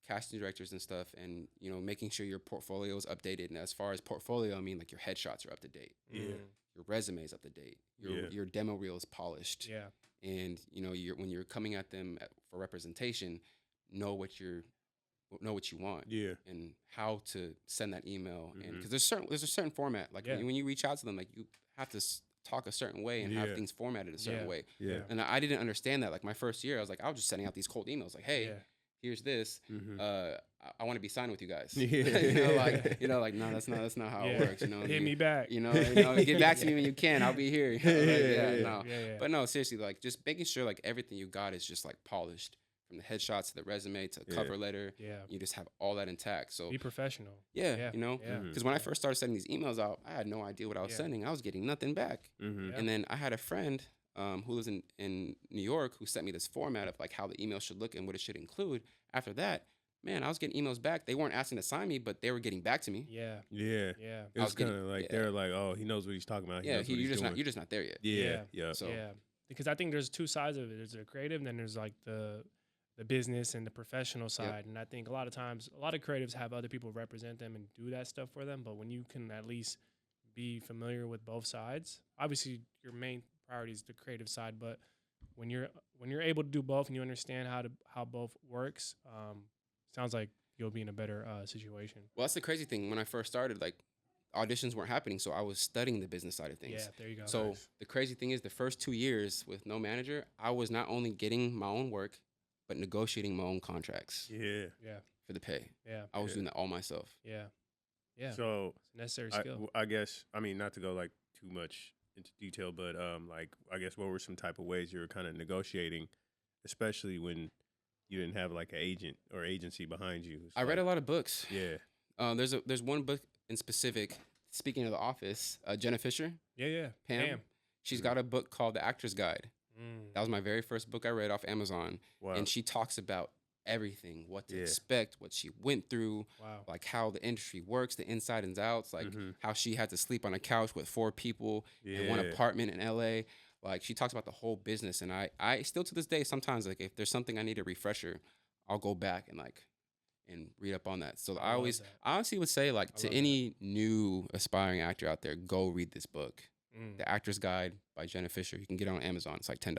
casting directors and stuff and, making sure your portfolio is updated. And as far as portfolio, I mean like your headshots are up to date. Your resume is up to date. Your demo reel is polished. Yeah. And, when you're coming at them for representation, know what you want. Yeah. And how to send that email. And because there's a certain format. Like when you reach out to them, like you have to talk a certain way and have things formatted a certain way. Yeah. And I didn't understand that. Like my first year, I was just sending out these cold emails like, hey, here's this. I want to be signed with you guys. Yeah. No, that's not how it works. Hit me back. Get back to me when you can. I'll be here. Yeah. But no, seriously, like just making sure like everything you got is just like polished from the headshots to the resume to the cover letter. Yeah. You just have all that intact. So be professional. Yeah. Because when I first started sending these emails out, I had no idea what I was sending. I was getting nothing back. And then I had a friend who lives in New York who sent me this format of like how the email should look and what it should include. After that, man, I was getting emails back. They weren't asking to sign me, but they were getting back to me. Yeah. It was kind of like they're like, oh, he knows what he's talking about. You're just not there yet. Yeah. So because I think there's two sides of it. There's the creative, and then there's like the business and the professional side. And I think a lot of times, a lot of creatives have other people represent them and do that stuff for them. But when you can at least be familiar with both sides, obviously your main priority is the creative side. But when you're able to do both and you understand how both works, sounds like you'll be in a better situation. Well, that's the crazy thing. When I first started, like auditions weren't happening, so I was studying the business side of things. Yeah, there you go. So the crazy thing is, the first 2 years with no manager, I was not only getting my own work, but negotiating my own contracts. Yeah. For the pay. Yeah. I was doing that all myself. Yeah. So it's a necessary skill. I guess, I mean, not to go like too much into detail, but like, I guess what were some type of ways you were kind of negotiating, especially when you didn't have like an agent or agency behind you? I read a lot of books. Yeah. There's one book in specific. Speaking of The Office, Jenna Fisher. Yeah. Pam. She's got a book called The Actor's Guide. That was my very first book I read off Amazon. Wow. And she talks about everything, what to expect, what she went through, like how the industry works, the inside and outs, like how she had to sleep on a couch with 4 people in one apartment in LA. Like she talks about the whole business. And I still to this day, sometimes like if there's something I need a refresher, I'll go back and read up on that. So I honestly would say like to any new aspiring actor out there, go read this book. The Actor's Guide by Jenna Fisher. You can get it on Amazon. It's like $10.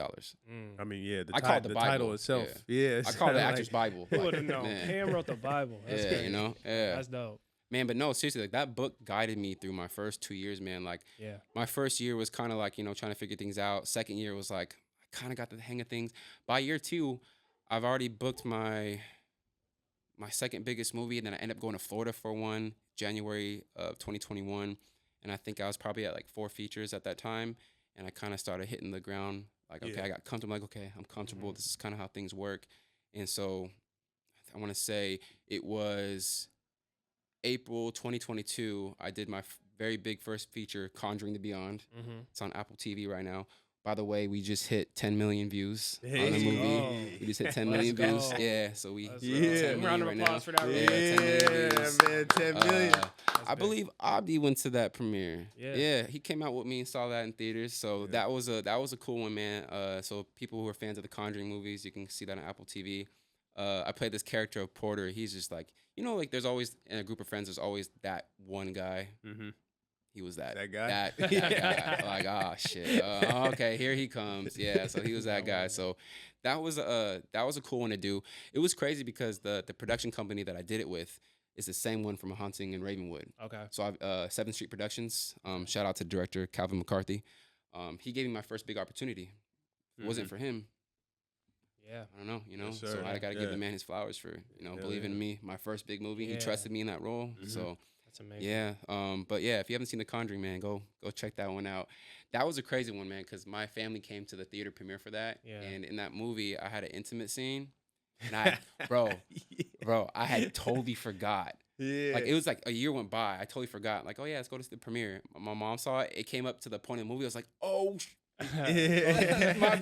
I mean, the title itself. Yeah. I call it the Actor's Bible. Who would have known? Pam wrote the Bible. That's crazy. That's dope. Man, but no, seriously, like that book guided me through my first 2 years, man. Like my first year was kind of like, trying to figure things out. Second year was like, I kind of got the hang of things. By year 2, I've already booked my second biggest movie, and then I ended up going to Florida for one, January of 2021. And I think I was probably at like 4 features at that time. And I kind of started hitting the ground. Like, okay, I got comfortable. Like, okay, I'm comfortable. This is kind of how things work. And so I want to say it was April 2022. I did my very big first feature, Conjuring the Beyond. It's on Apple TV right now. By the way, we just hit 10 million views on the movie. We just hit 10 million views. Yeah, so we round of applause for that. 10 million views. Man, 10 million. I believe Abdi went to that premiere. Yeah, he came out with me and saw that in theaters. So that was a cool one, man. So people who are fans of the Conjuring movies, you can see that on Apple TV. I played this character of Porter. He's just like, like there's always in a group of friends, there's always that one guy. He was that guy. That guy. Like, oh shit. Okay, here he comes. Yeah, so he was that guy. So that was a cool one to do. It was crazy because the production company that I did it with is the same one from A Haunting in Ravenwood. Okay. So I've 7th Street Productions. Shout out to director Calvin McCarthy. He gave me my first big opportunity. If it wasn't for him, I don't know, Yes, so I got to give the man his flowers for, believing in me, my first big movie. He trusted me in that role. So that's amazing. Yeah. But yeah, if you haven't seen The Conjuring, man, go check that one out. That was a crazy one, man, because my family came to the theater premiere for that. Yeah. And in that movie, I had an intimate scene. And I had totally forgot. Yeah. Like, it was like a year went by. I totally forgot. Like, oh, yeah, let's go to the premiere. My mom saw it. It came up to the point of the movie. I was like, oh, my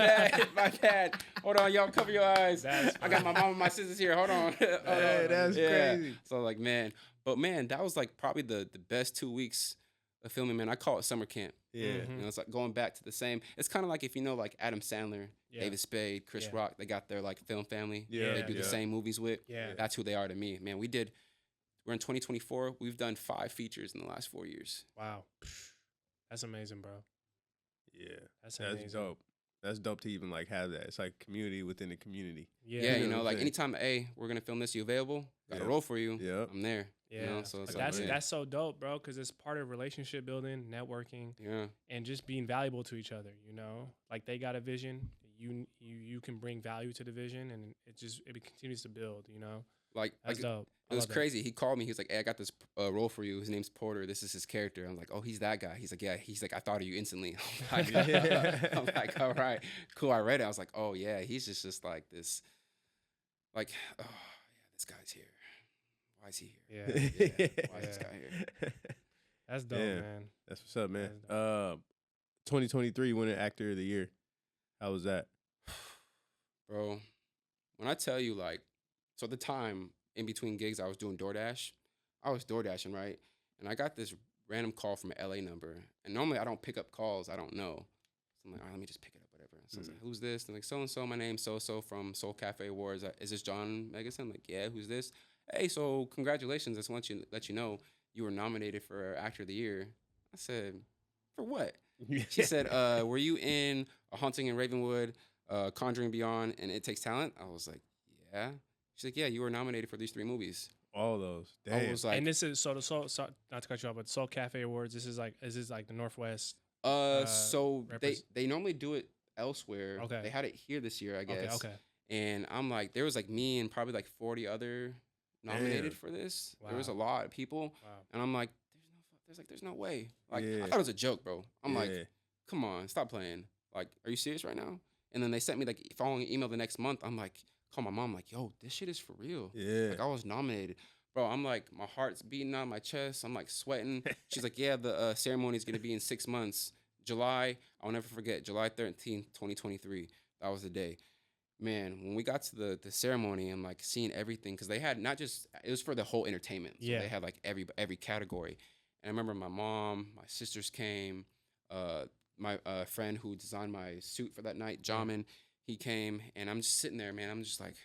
bad. Hold on, y'all, cover your eyes. I got my mom and my sisters here. Hold on. That's crazy. So, like, man. But, man, that was, like, probably the best 2 weeks of filming, man. I call it summer camp. Yeah. It's like going back to the same. It's kind of like if like Adam Sandler, David Spade, Chris Rock, they got their, like, film family. They do the same movies with. Yeah. That's who they are to me. Man, we're in 2024. We've done 5 features in the last 4 years. Wow. That's amazing, bro. Yeah. That's dope. That's dope to even, like, have that. It's like community within the community. Yeah, like anytime, hey, we're going to film this, you available? Got a role for you. Yeah. I'm there. Yeah. So it's that's so dope, bro, because it's part of relationship building, networking, and just being valuable to each other, Like, they got a vision, you can bring value to the vision, and it continues to build. Like That's dope. it was crazy. He called me. He was like, "Hey, I got this role for you. His name's Porter. This is his character." I'm like, "Oh, he's that guy." He's like, "Yeah." He's like, "I thought of you instantly." I'm like, "All right, cool." I read it. I was like, "Oh yeah." He's just like this, like, "Oh yeah, this guy's here. Why is he here? Why is this guy here?" That's dope, man. That's what's up, man. 2023 winning actor of the year. How was that, bro? When I tell you, like, so at the time in between gigs, I was doing DoorDash. I was DoorDashing, right? And I got this random call from an LA number. And normally I don't pick up calls I don't know. So I'm like, all right, let me just pick it up, whatever. So I was like, who's this? And like, so-and-so, my name's so-so from Soul Cafe Awards. Is this Jon Meggison? I'm like, yeah, who's this? Hey, so congratulations. I just want to let you know you were nominated for Actor of the Year. I said, for what? She said, were you in A Haunting in Ravenwood, Conjuring Beyond, and It Takes Talent? I was like, yeah. She's like, yeah, you were nominated for these 3 movies. All those. Damn. I was like, and this is so not to cut you off, but Soul Cafe Awards. This is like the Northwest. So they normally do it elsewhere. Okay. They had it here this year, I guess. Okay. And I'm like, there was like me and probably like 40 other nominated for this. Wow. There was a lot of people. Wow. And I'm like, there's no way. Like, I thought it was a joke, bro. I'm like, come on, stop playing. Like, are you serious right now? And then they sent me like following email the next month. I'm like, call my mom, like, yo, this shit is for real. Yeah. Like, I was nominated. Bro, I'm like, my heart's beating out of my chest. I'm like sweating. She's like, yeah, the ceremony is going to be in 6 months. July, I'll never forget, July 13th, 2023. That was the day. Man, when we got to the ceremony, I'm like seeing everything. Because they had not just, it was for the whole entertainment. So they had like every category. And I remember my mom, my sisters came. My friend who designed my suit for that night, Jamin, he came. And I'm just sitting there, man. I'm just like,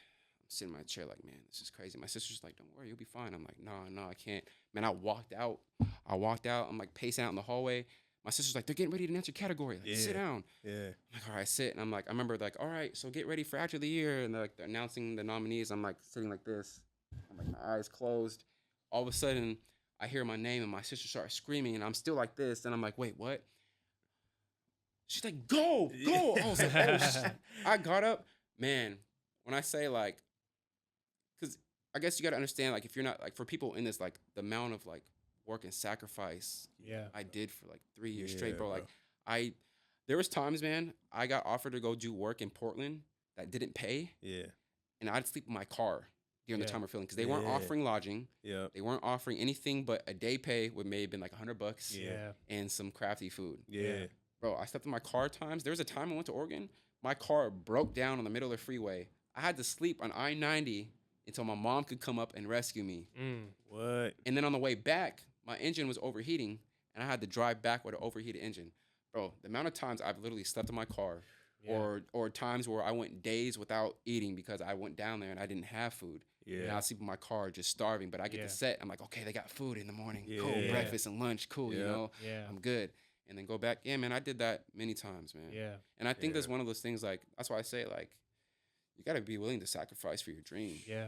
sitting in my chair like, man, this is crazy. My sister's like, don't worry, you'll be fine. I'm like, no, I can't. Man, I walked out. I'm like pacing out in the hallway. My sister's like, they're getting ready to announce your category. Like, sit down. Yeah. I'm like, all right, sit. And I'm like, I remember like, all right, so get ready for Actor of the Year. And they're like, they're announcing the nominees. I'm like sitting like this. I'm like, my eyes closed. All of a sudden, I hear my name and my sister starts screaming. And I'm still like this. And I'm like, wait, what? She's like, go. I was like, oh, shit. I got up. Man, when I say like, because I guess you got to understand, like, if you're not, like, for people in this, like, the amount of, like, work and sacrifice I did for, like, 3 years straight, bro. Like, there was times, man, I got offered to go do work in Portland that didn't pay. Yeah. And I'd sleep in my car during the time we're filming because they weren't offering lodging. Yeah. They weren't offering anything but a day pay, would may have been like $100. Yeah. And some crafty food. Yeah. Bro, I slept in my car times. There was a time I went to Oregon, my car broke down on the middle of the freeway. I had to sleep on I-90 until my mom could come up and rescue me. What? And then on the way back, my engine was overheating, and I had to drive back with an overheated engine. Bro, the amount of times I've literally slept in my car, or times where I went days without eating because I went down there and I didn't have food. Yeah. And I'd sleep in my car just starving, but I get to set. I'm like, okay, they got food in the morning. Yeah. Cool, breakfast and lunch, cool, you know? Yeah. I'm good. And then go back. Yeah, man, I did that many times, man. Yeah. And I think that's one of those things, like, that's why I say, like, you got to be willing to sacrifice for your dream. Yeah.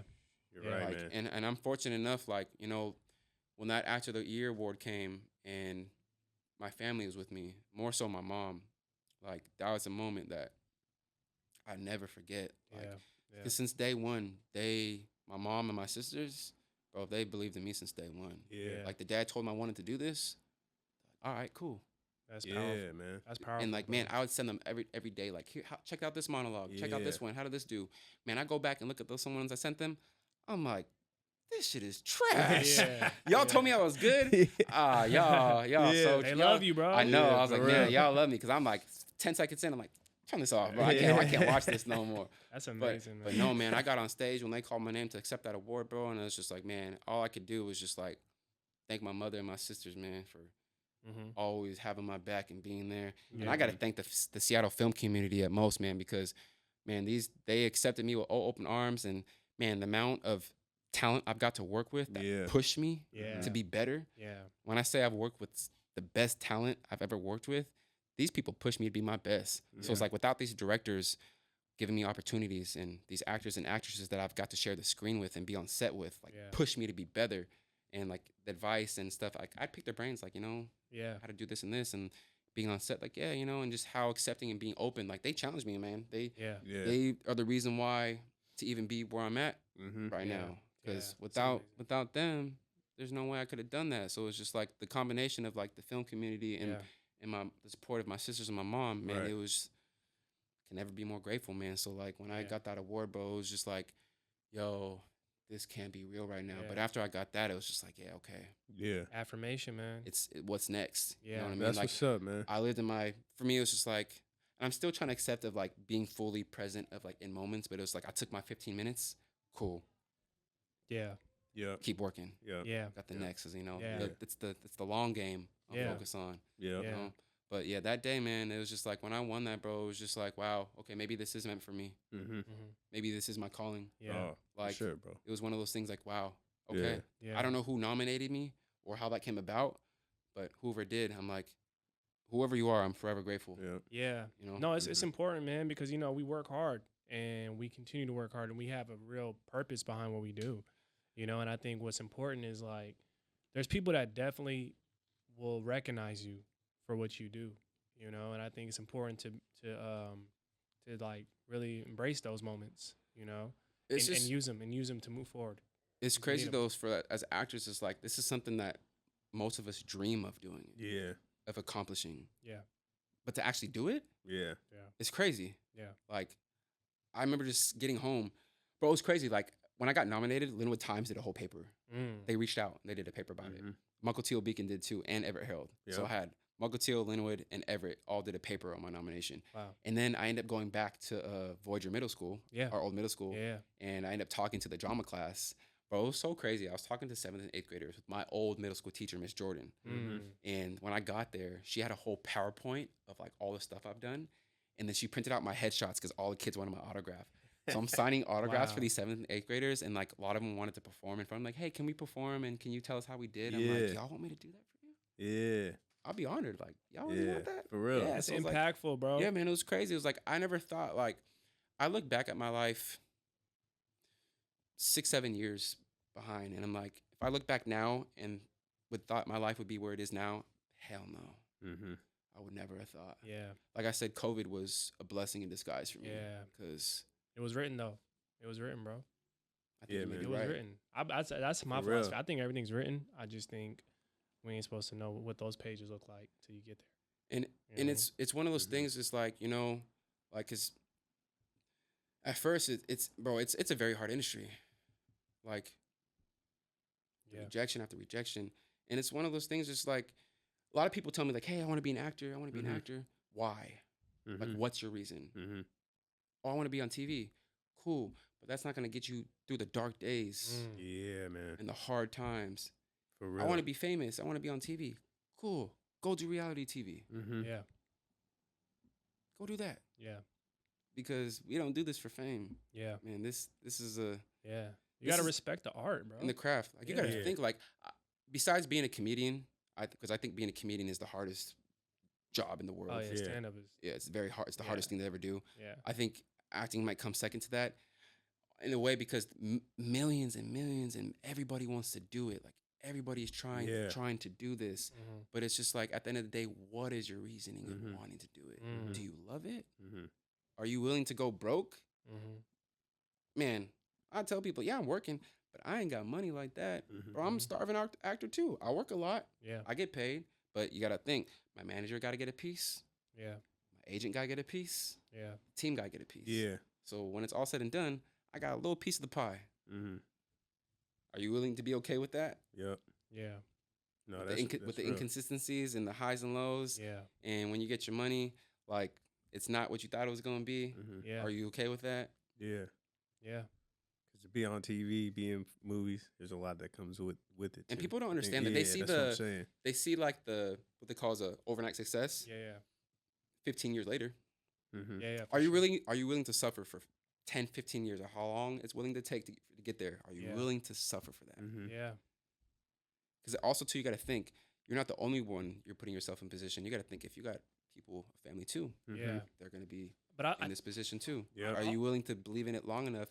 You're right, like, man. And I'm fortunate enough, like, you know, when that Actor of the Year award came and my family was with me, more so my mom, like, that was a moment that I never forget. Like, because since day one, my mom and my sisters, bro, they believed in me since day one. Yeah. Like, the dad told them I wanted to do this. All right, cool. That's powerful. Yeah, man. That's powerful. And like, man, I would send them every day, like, here, check out this monologue. Check out this one. How did this do? Man, I go back and look at those ones I sent them. I'm like, this shit is trash. Y'all told me I was good. Y'all. So they love you, bro. I know. I was like, man, y'all love me because I'm like 10 seconds in. I'm like, turn this off, bro. I can't watch this no more. That's amazing, man. But no, man, I got on stage when they called my name to accept that award, bro, and it was just like, man, all I could do was just like thank my mother and my sisters, man, for always having my back and being there. And I got to thank the Seattle film community at most, man, because, man, they accepted me with all open arms. And, man, the amount of talent I've got to work with that pushed me to be better. Yeah. When I say I've worked with the best talent I've ever worked with, these people push me to be my best. So it's like without these directors giving me opportunities and these actors and actresses that I've got to share the screen with and be on set with, like, push me to be better. And, like, the advice and stuff, like, I'd pick their brains, like, you know, how to do this and this. And, being on set, like, yeah, you know, and just how accepting and being open. Like, they challenged me, man. They Yeah. they are the reason why to even be where I'm at right Yeah. now. Because Yeah. It's amazing. without them, there's no way I could have done that. So it's just like the combination of like the film community and the support of my sisters and my mom, man. Right. It was can never be more grateful, man. So like when I got that award, bro, it was just like, yo, this can't be real right now. Yeah. But after I got that, it was just like, yeah, okay, Yeah. Affirmation, man. what's next? You know what I mean? That's Like, what's up, man. I lived for me, it was just like, and I'm still trying to accept of like being fully present of like in moments, but it was like, I took my 15 minutes, cool, Yeah. Yeah. keep working. Yeah. Yeah. Got the next, you know, Yeah. it's the long game I'll Yeah. focus on, Yeah. you Yeah. know? But yeah, that day, man, it was just like, when I won that, bro, it was just like, wow, okay, maybe this is meant for me. Mm-hmm. Maybe this is my calling. Yeah. Oh, Like, for sure, bro. it was one of those things like, wow, okay. Yeah. I don't know who nominated me or how that came about, but whoever did, I'm like, whoever you are, I'm forever grateful. Yeah. Yeah. You know? No, it's important, man, because, you know, we work hard and we continue to work hard and we have a real purpose behind what we do, you know, and I think what's important is like, there's people that definitely will recognize you for what you do, you know, and I think it's important to like really embrace those moments, you know, and use them to move forward. It's crazy them. though, as actors, it's like, this is something that most of us dream of doing, Yeah. of accomplishing. Yeah. But to actually do it, Yeah. it's crazy. Yeah. Like, I remember just getting home. Bro, it was crazy. Like, when I got nominated, Linwood Times did a whole paper. They reached out and they did a paper about it. Michael Teal Beacon did too, and Everett Herald. So I had Michael Teal, Linwood, and Everett all did a paper on my nomination. Wow. And then I ended up going back to Voyager Middle School, our old middle school. Yeah. And I ended up talking to the drama class. Bro, it was so crazy. I was talking to 7th and 8th graders with my old middle school teacher, Miss Jordan. And when I got there, she had a whole PowerPoint of like all the stuff I've done. And then she printed out my headshots because all the kids wanted my autograph. So I'm signing autographs for these 7th and 8th graders. And like a lot of them wanted to perform in front. I'm like, hey, can we perform? And can you tell us how we did? I'm like, y'all want me to do that for you? Yeah. I'll be honored. Like, y'all really want that? For real. Yeah, It's so it was impactful, like, bro. yeah, man, it was crazy. It was like, I never thought, like, I look back at my life 6-7 years behind, and I'm like, if I look back now and would thought my life would be where it is now, hell no. I would never have thought. Yeah. Like I said, COVID was a blessing in disguise for me. Yeah. Because It was written, though. It was written, bro. I think Yeah, you man. made It it was right. written. That's my For real. philosophy. I think everything's written. I just think we ain't supposed to know what those pages look like till you get there. And You and know? it's one of those things. It's like, you know, like, cause at first it's a very hard industry, like rejection after rejection, and it's one of those things. Just like a lot of people tell me, like, hey, I want to be an actor. I want to be an actor. Why? Like, what's your reason? Oh, I want to be on TV. Cool, but that's not gonna get you through the dark days Yeah, man. and the hard times. For real. I want to be famous. I want to be on TV. Cool, go do reality TV. Yeah. Go do that. Yeah. Because we don't do this for fame. Yeah. Man, this is a Yeah. You This gotta is- respect the art, bro. in the craft. Like, you got to Yeah. think, like, besides being a comedian, because I think being a comedian is the hardest job in the world. Oh yeah, Yeah. stand up is. Yeah, it's very hard. It's the hardest thing to ever do. Yeah. I think acting might come second to that in a way, because millions and millions and everybody wants to do it. Like, everybody's trying to do this. But it's just like, at the end of the day, what is your reasoning in wanting to do it? Do you love it? Are you willing to go broke? Man, I tell people, yeah, I'm working, but I ain't got money like that. Bro, I'm a starving actor too. I work a lot. Yeah. I get paid, but you got to think, my manager got to get a piece. Yeah. My agent got to get a piece. Yeah. Team got to get a piece. Yeah. So when it's all said and done, I got a little piece of the pie. Are you willing to be okay with that? Yep. Yeah. No, With that's, with the real. inconsistencies and the highs and lows. Yeah. And when you get your money, like, it's not what you thought it was going to be. Yeah. Are you okay with that? Yeah. Yeah. Because to be on TV, be in movies, there's a lot that comes with it. And too. people don't I think- understand that. They see that's what I'm saying. they see like what they call as a overnight success. Yeah. Yeah. 15 years later. Yeah. Yeah. Are you willing to suffer for 10, 15 years, or how long it's willing to take to get there? Are you willing to suffer for that? Yeah. Because also too, you got to think, you're not the only one you're putting yourself in position. You got to think, if you got people, a family too, Yeah. they're going to be But in this position too. Yeah. Are you willing to believe in it long enough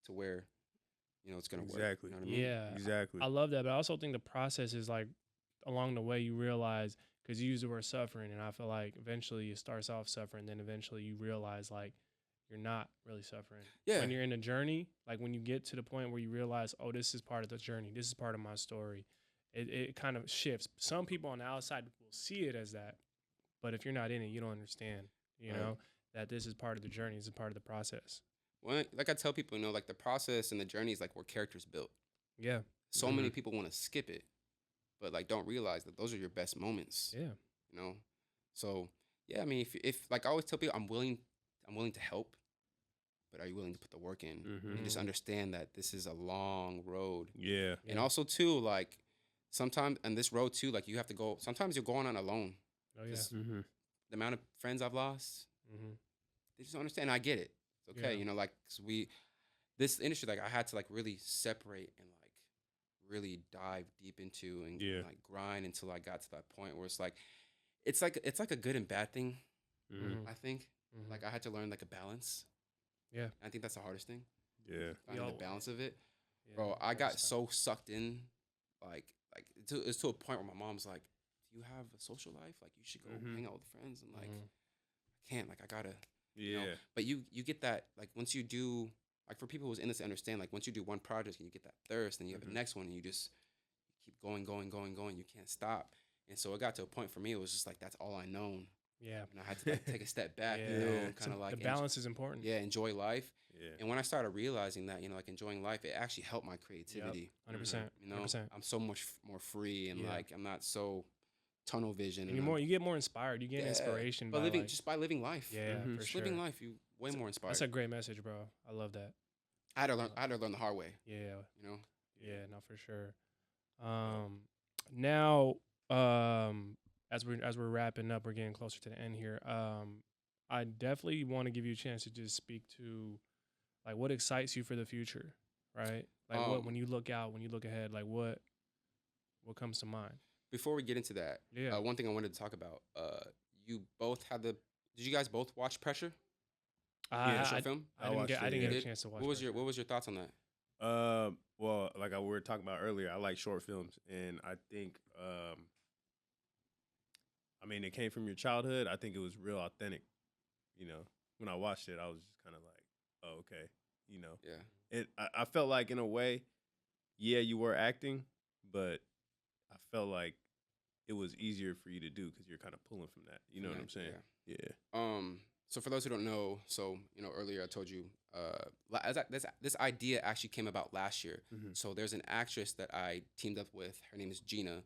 to where, you know, it's going to work? Exactly. You know what I mean? Yeah. Exactly. I love that, but I also think the process is like along the way you realize, because you use the word suffering, and I feel like eventually it starts off suffering, then eventually you realize like you're not really suffering. Yeah. When you're in a journey, like when you get to the point where you realize, oh, this is part of the journey, this is part of my story, it kind of shifts. Some people on the outside will see it as that, but if you're not in it, you don't understand, you know, that this is part of the journey, this is part of the process. Well, like I tell people, you know, like the process and the journey is like where character's built. Yeah. So many people want to skip it, but like don't realize that those are your best moments. Yeah. You know, so yeah, I mean, if like I always tell people, I'm willing to help, but are you willing to put the work in and just understand that this is a long road? Yeah. And also too, like sometimes on this road too, like you have to go. Sometimes you're going on alone. Oh yeah. The amount of friends I've lost, they just don't understand. I get it. It's okay, you know, like 'cause this industry, like I had to like really separate and like really dive deep into and like grind until I got to that point where it's like a good and bad thing. I think like I had to learn like a balance. Yeah, I think that's the hardest thing. Yeah, finding the balance of it, yeah, bro. I got so sucked in, like it's to a point where my mom's like, "Do you have a social life? Like you should go hang out with friends." And like, I can't. Like I gotta. You know? But you get that like once you do like for people who's in this understand like once you do one project and you get that thirst and you have the next one and you just keep going. You can't stop. And so it got to a point for me. It was just like that's all I known. Yeah. And I had to like, take a step back. You know, kind of like the balance is important. Yeah, enjoy life. Yeah. And when I started realizing that, you know, like enjoying life, it actually helped my creativity. 100%. You know, 100%. I'm so much more free and like I'm not so tunnel vision. And you get more inspired. You get inspiration by living living life. Yeah, for just sure. living life, you way more inspired. That's a great message, bro. I love that. I had to learn the hard way. Yeah. You know. Yeah, no, for sure. Now, as we're wrapping up, we're getting closer to the end here. I definitely want to give you a chance to just speak to, like, what excites you for the future, right? Like, what when you look out, when you look ahead, like, what comes to mind? Before we get into that, one thing I wanted to talk about. You both had did you guys both watch Pressure? Short film. I didn't get a chance to watch. What was your thoughts on that? Well, like we were talking about earlier, I like short films, and I think, I mean, it came from your childhood. I think it was real authentic. You know, when I watched it, I was just kind of like, oh, okay. You know, I felt like in a way, you were acting, but I felt like it was easier for you to do because you're kind of pulling from that. You know what I'm saying? Yeah. So for those who don't know, earlier I told you, this idea actually came about last year. So there's an actress that I teamed up with. Her name is Gina.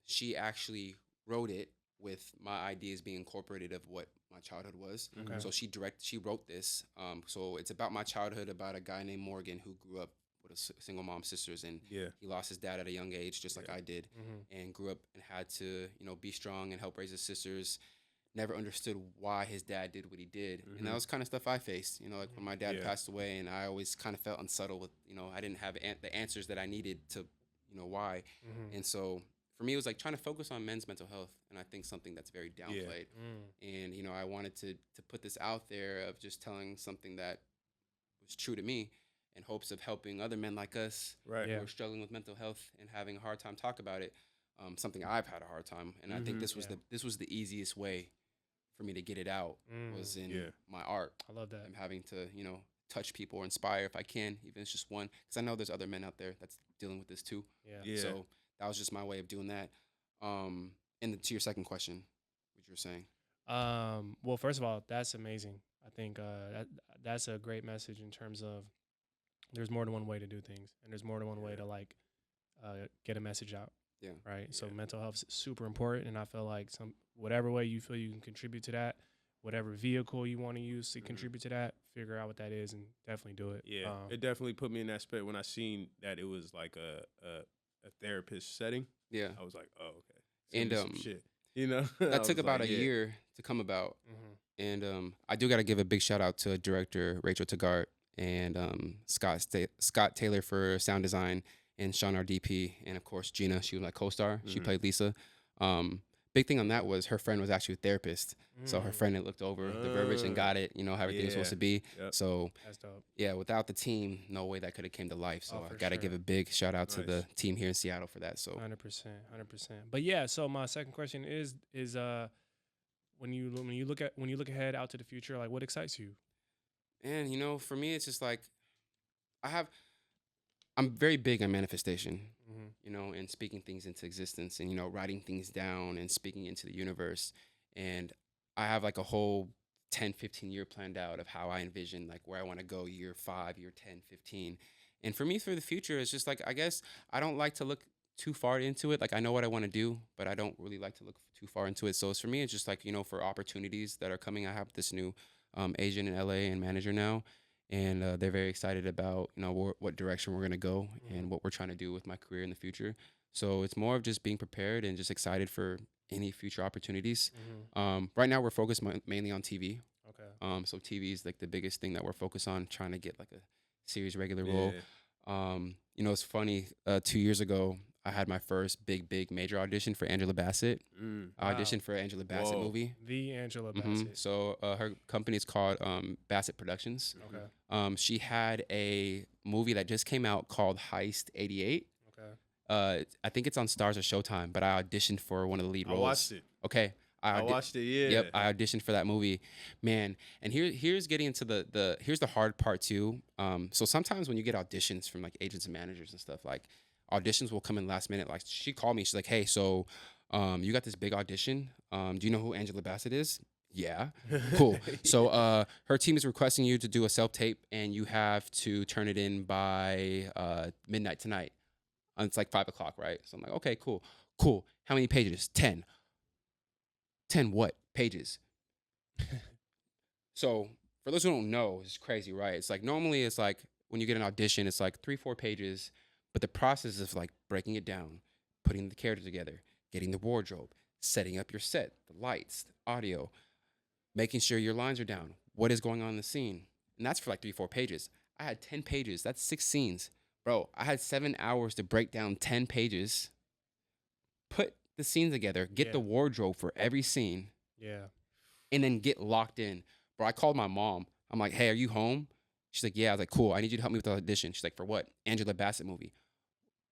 She actually wrote it with my ideas being incorporated of what my childhood was. So she wrote this. So it's about my childhood, about a guy named Morgan who grew up with a single mom, sisters, and he lost his dad at a young age, just like I did, and grew up and had to, be strong and help raise his sisters. Never understood why his dad did what he did. And that was kind of stuff I faced, like when my dad passed away, and I always kind of felt unsettled with, I didn't have the answers that I needed to, why. And so for me, it was like trying to focus on men's mental health. And I think something that's very downplayed. And, I wanted to put this out there of just telling something that was true to me in hopes of helping other men like us who are struggling with mental health and having a hard time talk about it. Something I've had a hard time. And I think this was the easiest way for me to get it out was in my art. I love that. I'm having to, touch people or inspire if I can, even if it's just one. Because I know there's other men out there that's dealing with this too. So that was just my way of doing that. And to your second question, what you were saying. Well, first of all, that's amazing. I think that's a great message in terms of there's more than one way to do things. And there's more than one way to, like, get a message out. Yeah. Right. So mental health is super important. And I feel like whatever way you feel you can contribute to that, whatever vehicle you want to use to contribute to that, figure out what that is and definitely do it. Yeah. It definitely put me in that space when I seen that it was like a therapist setting. Yeah. I was like, oh, okay. And some shit. That took about a year to come about. And I do got to give a big shout out to director Rachel Taggart and Scott Taylor for sound design, and Sean, our DP, and of course Gina. She was my co-star. She played Lisa. big thing on that was her friend was actually a therapist. So her friend had looked over the verbiage and got it, how everything was supposed to be. Yep. So That's dope. yeah, without the team, no way that could have came to life. So I for got to give sure. a big shout out to Nice. the team here in Seattle for that. So 100%. But yeah, so my second question is when you look ahead out to the future, like what excites you? and for me, it's just like I'm very big on manifestation, and speaking things into existence and, writing things down and speaking into the universe. And I have like a whole 10, 15 year planned out of how I envision like where I want to go year 5, year 10, 15. And for me, for the future, it's just like, I guess I don't like to look too far into it. Like I know what I want to do, but I don't really like to look too far into it. So it's for me, it's just like, for opportunities that are coming. I have this new agent in LA and manager now. And they're very excited about, what direction we're going to go and what we're trying to do with my career in the future. So it's more of just being prepared and just excited for any future opportunities. Right now, we're focused mainly on TV. Okay. So TV is like the biggest thing that we're focused on, trying to get like a series regular role. It's funny. 2 years ago, I had my first big major audition for Angela Bassett. I auditioned for Angela Bassett movie. The Angela Bassett. So her company is called Bassett Productions. Okay. She had a movie that just came out called Heist 88. Okay. I think it's on Stars or Showtime, but I auditioned for one of the lead roles. I watched it. Okay. I watched it, yeah. Yep, I auditioned for that movie. Man, and here's getting into here's the hard part too. So sometimes when you get auditions from like agents and managers and stuff, like auditions will come in last minute. Like she called me, she's like, "Hey, so you got this big audition. Do you know who Angela Bassett is?" Yeah. Cool. So her team is requesting you to do a self-tape and you have to turn it in by midnight tonight. And it's like 5 o'clock, right? So I'm like, okay, cool. How many pages? 10. 10 what? Pages. So for those who don't know, it's crazy, right? It's like normally it's like when you get an audition, it's like 3-4 pages, but the process of like breaking it down, putting the character together, getting the wardrobe, setting up your set, the lights, the audio, making sure your lines are down, what is going on in the scene. And that's for like 3-4 pages. I had 10 pages. That's 6 scenes. Bro, I had 7 hours to break down 10 pages, put the scene together, get the wardrobe for every scene. Yeah. And then get locked in. Bro, I called my mom. I'm like, "Hey, are you home?" She's like, "Yeah." I was like, "Cool. I need you to help me with the audition." She's like, "For what?" "Angela Bassett movie."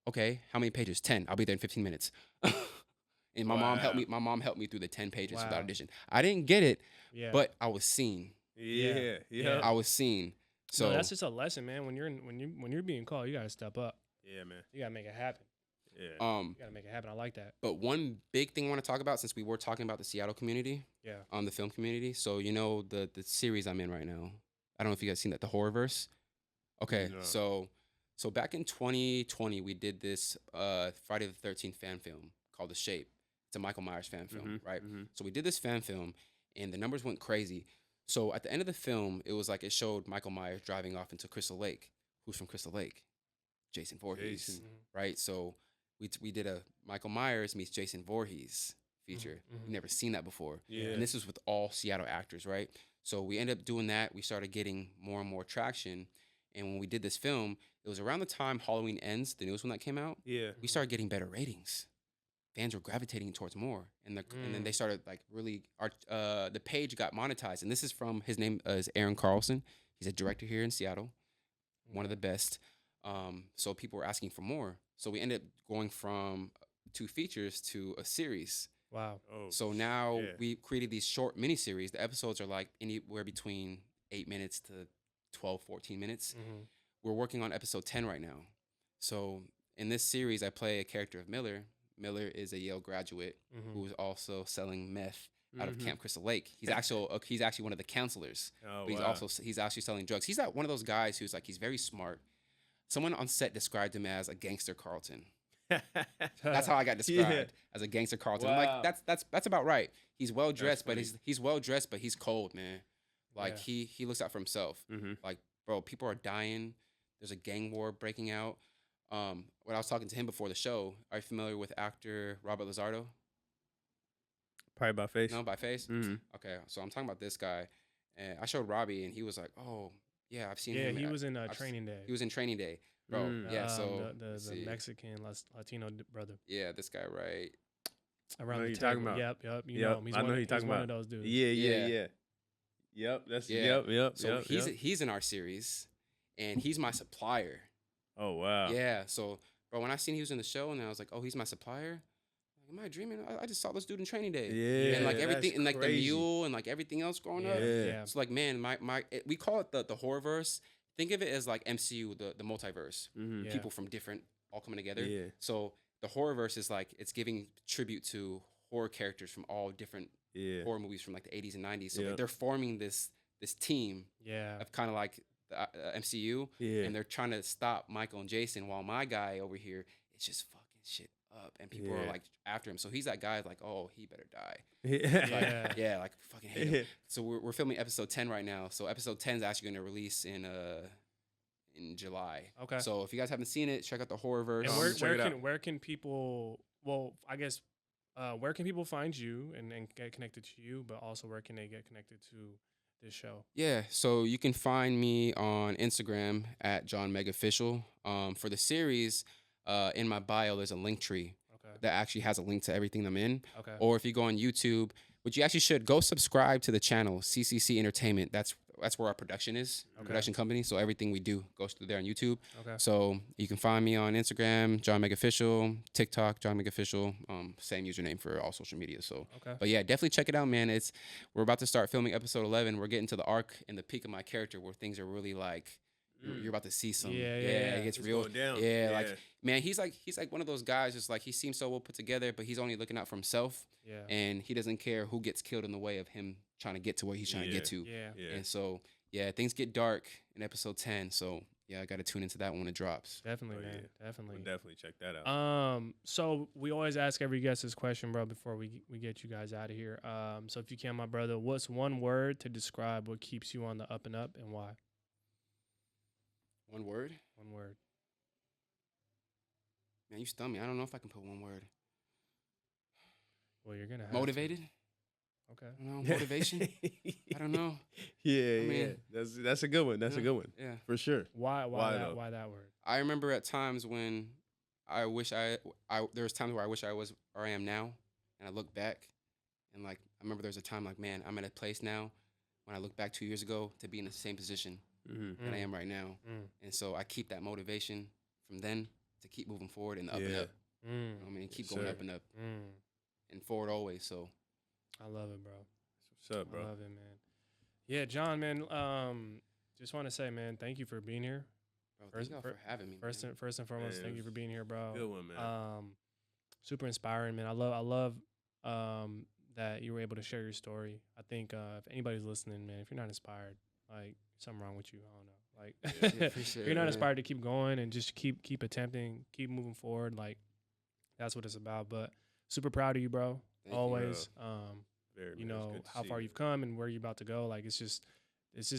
"Okay. How many pages?" 10. "I'll be there in 15 minutes." And my mom helped me. My mom helped me through the 10 pages for that audition. I didn't get it, but I was seen. Yeah. I was seen. So no, that's just a lesson, man. When you're being called, you gotta step up. Yeah, man. You gotta make it happen. Yeah. You gotta make it happen. I like that. But one big thing I want to talk about, since we were talking about the Seattle community, the film community. So the series I'm in right now. I don't know if you guys seen that, the Horrorverse. Okay, No. so back in 2020, we did this Friday the 13th fan film called The Shape. It's a Michael Myers fan film, right? So we did this fan film, and the numbers went crazy. So at the end of the film, it was like it showed Michael Myers driving off into Crystal Lake. Who's from Crystal Lake? Jason Voorhees, right? So we did a Michael Myers meets Jason Voorhees feature. We've never seen that before. Yeah. And this was with all Seattle actors, right? So we ended up doing that. We started getting more and more traction. And when we did this film, it was around the time Halloween Ends, the newest one that came out. Yeah. We started getting better ratings. Fans were gravitating towards more. And then they started like really, the page got monetized. And this is from, his name is Aaron Carlson. He's a director here in Seattle, one of the best. So people were asking for more. So we ended up going from 2 features to a series. Wow. Oh, So now we created these short miniseries. The episodes are like anywhere between 8 minutes to 12, 14 minutes. We're working on episode 10 right now. So in this series, I play a character of Miller. Miller is a Yale graduate who is also selling meth out of Camp Crystal Lake. He's actually one of the counselors. Oh, But he's actually selling drugs. He's not one of those guys who's like, he's very smart. Someone on set described him as a gangster Carlton. That's how I got described, as a gangster Carlton. I'm like, that's about right. He's well dressed, but he's well dressed, but he's cold, man. Like he looks out for himself. Like, bro, people are dying. There's a gang war breaking out. When I was talking to him before the show, are you familiar with actor Robert Lizardo? Probably by face. No, by face. Okay, so I'm talking about this guy, and I showed Robbie, and he was like, "Oh, yeah, I've seen him." Yeah, he was in Training Day. He was in Training Day, bro. Yeah, so the Mexican Latino brother. Yeah, this guy, right? Around know the you're table. talking about. Yep. You Yep, know him. He's I know one, you're he's talking one about. of those dudes. Yeah. Yep, that's Yeah. yep. So yep. he's in our series, and he's my supplier. Oh wow. Yeah. So, bro, when I seen he was in the show, and I was like, oh, he's my supplier. Am I dreaming? I just saw this dude in Training Day. Yeah, And like everything, that's and like the crazy. mule, and like everything else growing up. Yeah. It's like, man, we call it the horror verse. Think of it as like MCU, the multiverse. Mm-hmm. Yeah. People from different all coming together. Yeah. So the horror verse is like it's giving tribute to horror characters from all different Yeah. horror movies from like the 80s and 90s. So Yep. like, they're forming this team Yeah. of kind of like the MCU, Yeah. and they're trying to stop Michael and Jason, while my guy over here is just fucking shit up, and people are Yeah. like after him. So he's that guy like, oh, he better die. Yeah. Like, yeah, like fucking hate him. So we're filming episode 10 right now. So episode 10 is actually going to release in July. Okay. So if you guys haven't seen it, check out the horror verse. And check it out. where can people? Well, I guess where can people find you and get connected to you? But also, where can they get connected to this show? Yeah, so you can find me on Instagram at Jon Meggison. For the series, in my bio, there's a link tree Okay. that actually has a link to everything I'm in. Okay. Or if you go on YouTube, which you actually should, go subscribe to the channel, CCC Entertainment. That's where our production is, production company. So everything we do goes through there on YouTube. Okay. So you can find me on Instagram, Jon Meggison, TikTok, Jon Meggison, same username for all social media. So, Okay. but yeah, definitely check it out, man. We're about to start filming episode 11. We're getting to the arc and the peak of my character where things are really like you're about to see some. Yeah. It gets It's real. going down. Yeah, like man, he's like one of those guys. Just like he seems so well put together, but he's only looking out for himself, Yeah. and he doesn't care who gets killed in the way of him trying to get to where he's trying to get to. Yeah. Yeah. And so yeah, things get dark in episode 10. So yeah, I got to tune into that when it drops. Definitely, Oh, man. yeah. Definitely. We'll definitely check that out. So we always ask every guest this question, bro, before we get you guys out of here. So if you can, my brother, what's one word to describe what keeps you on the up and up, and why? One word? One word. Man, you stunned me. I don't know if I can put one word. Well, you're gonna have Motivated? To. Okay. I don't know. Motivation? I don't know. Yeah, mean, That's a good one. That's a good one. Yeah. For sure. Why though? that word? I remember at times when I wish there was times where I wish I was where I am now, and I look back, and like I remember there's a time like, man, I'm at a place now when I look back 2 years ago to be in the same position Mm-hmm. that I am right now, and so I keep that motivation from then to keep moving forward and up and up. You know what I mean, keep going up and up and forward always. So I love it, bro. What's up, bro? I love it, man. Yeah, John, man. Just want to say, man, thank you for being here. bro, thank y'all for having me. First man. and foremost, Man, thank it you for was being here, bro. Good one, man. Super inspiring, man. I love that you were able to share your story. I think if anybody's listening, man, if you're not inspired, like something wrong with you. I don't know. Like Yeah, appreciate you're it, not man. inspired to keep going and just keep attempting, keep moving forward. Like that's what it's about. But super proud of you, bro. Thank you. Always. Very, You man. It's know good to how see far you. you've come and where you're about to go. Like it's just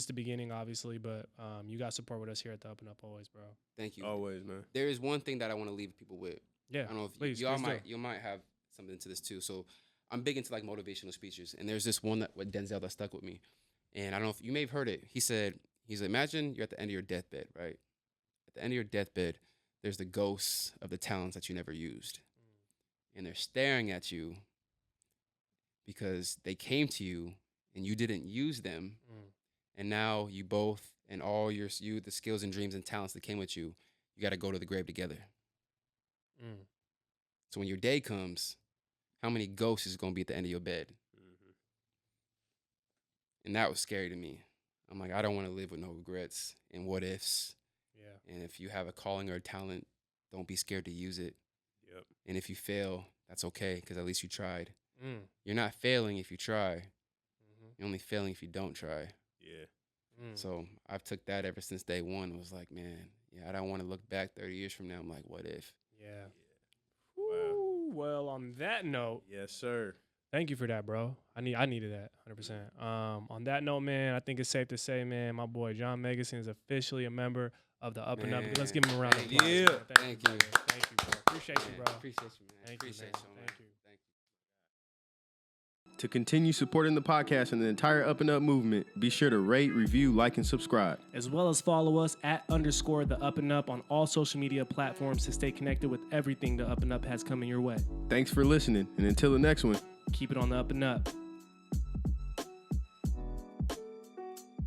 the beginning, obviously. But you got support with us here at the UpNUp always, bro. Thank you. Always, man. There is one thing that I want to leave people with. Yeah. I don't know if please, y'all please do. you might have something to this too. So I'm big into like motivational speeches, and there's this one with Denzel that stuck with me. And I don't know if you may have heard it. He's like, imagine you're at the end of your deathbed, right? At the end of your deathbed, there's the ghosts of the talents that you never used. And they're staring at you because they came to you and you didn't use them. And now you both and all the skills and dreams and talents that came with you, you got to go to the grave together. So when your day comes, how many ghosts is going to be at the end of your bed? And that was scary to me. I'm like, I don't want to live with no regrets and what ifs. Yeah. And if you have a calling or a talent, don't be scared to use it. Yep. And if you fail, that's okay, because at least you tried. You're not failing if you try. You're only failing if you don't try. Yeah. So I've took that ever since day one. It was like, man, yeah, I don't want to look back 30 years from now. I'm like, what if? Yeah. Wow. Ooh, well, on that note, Yes, sir. thank you for that, bro. I needed that 100%. On that note, man, I think it's safe to say, man, my boy Jon Meggison is officially a member of the UpNUp. Man, Let's give him a round of thank applause. you. man. Thank you. brother. Thank you, bro. Appreciate you, Man, bro. Appreciate you, man. Thank you, Appreciate man. you, man. Thank you. Thank you. To continue supporting the podcast and the entire UpNUp movement, be sure to rate, review, like, and subscribe. As well as follow us at _the UpNUp on all social media platforms to stay connected with everything the UpNUp has coming your way. Thanks for listening, and until the next one, Keep it on the Up and Up.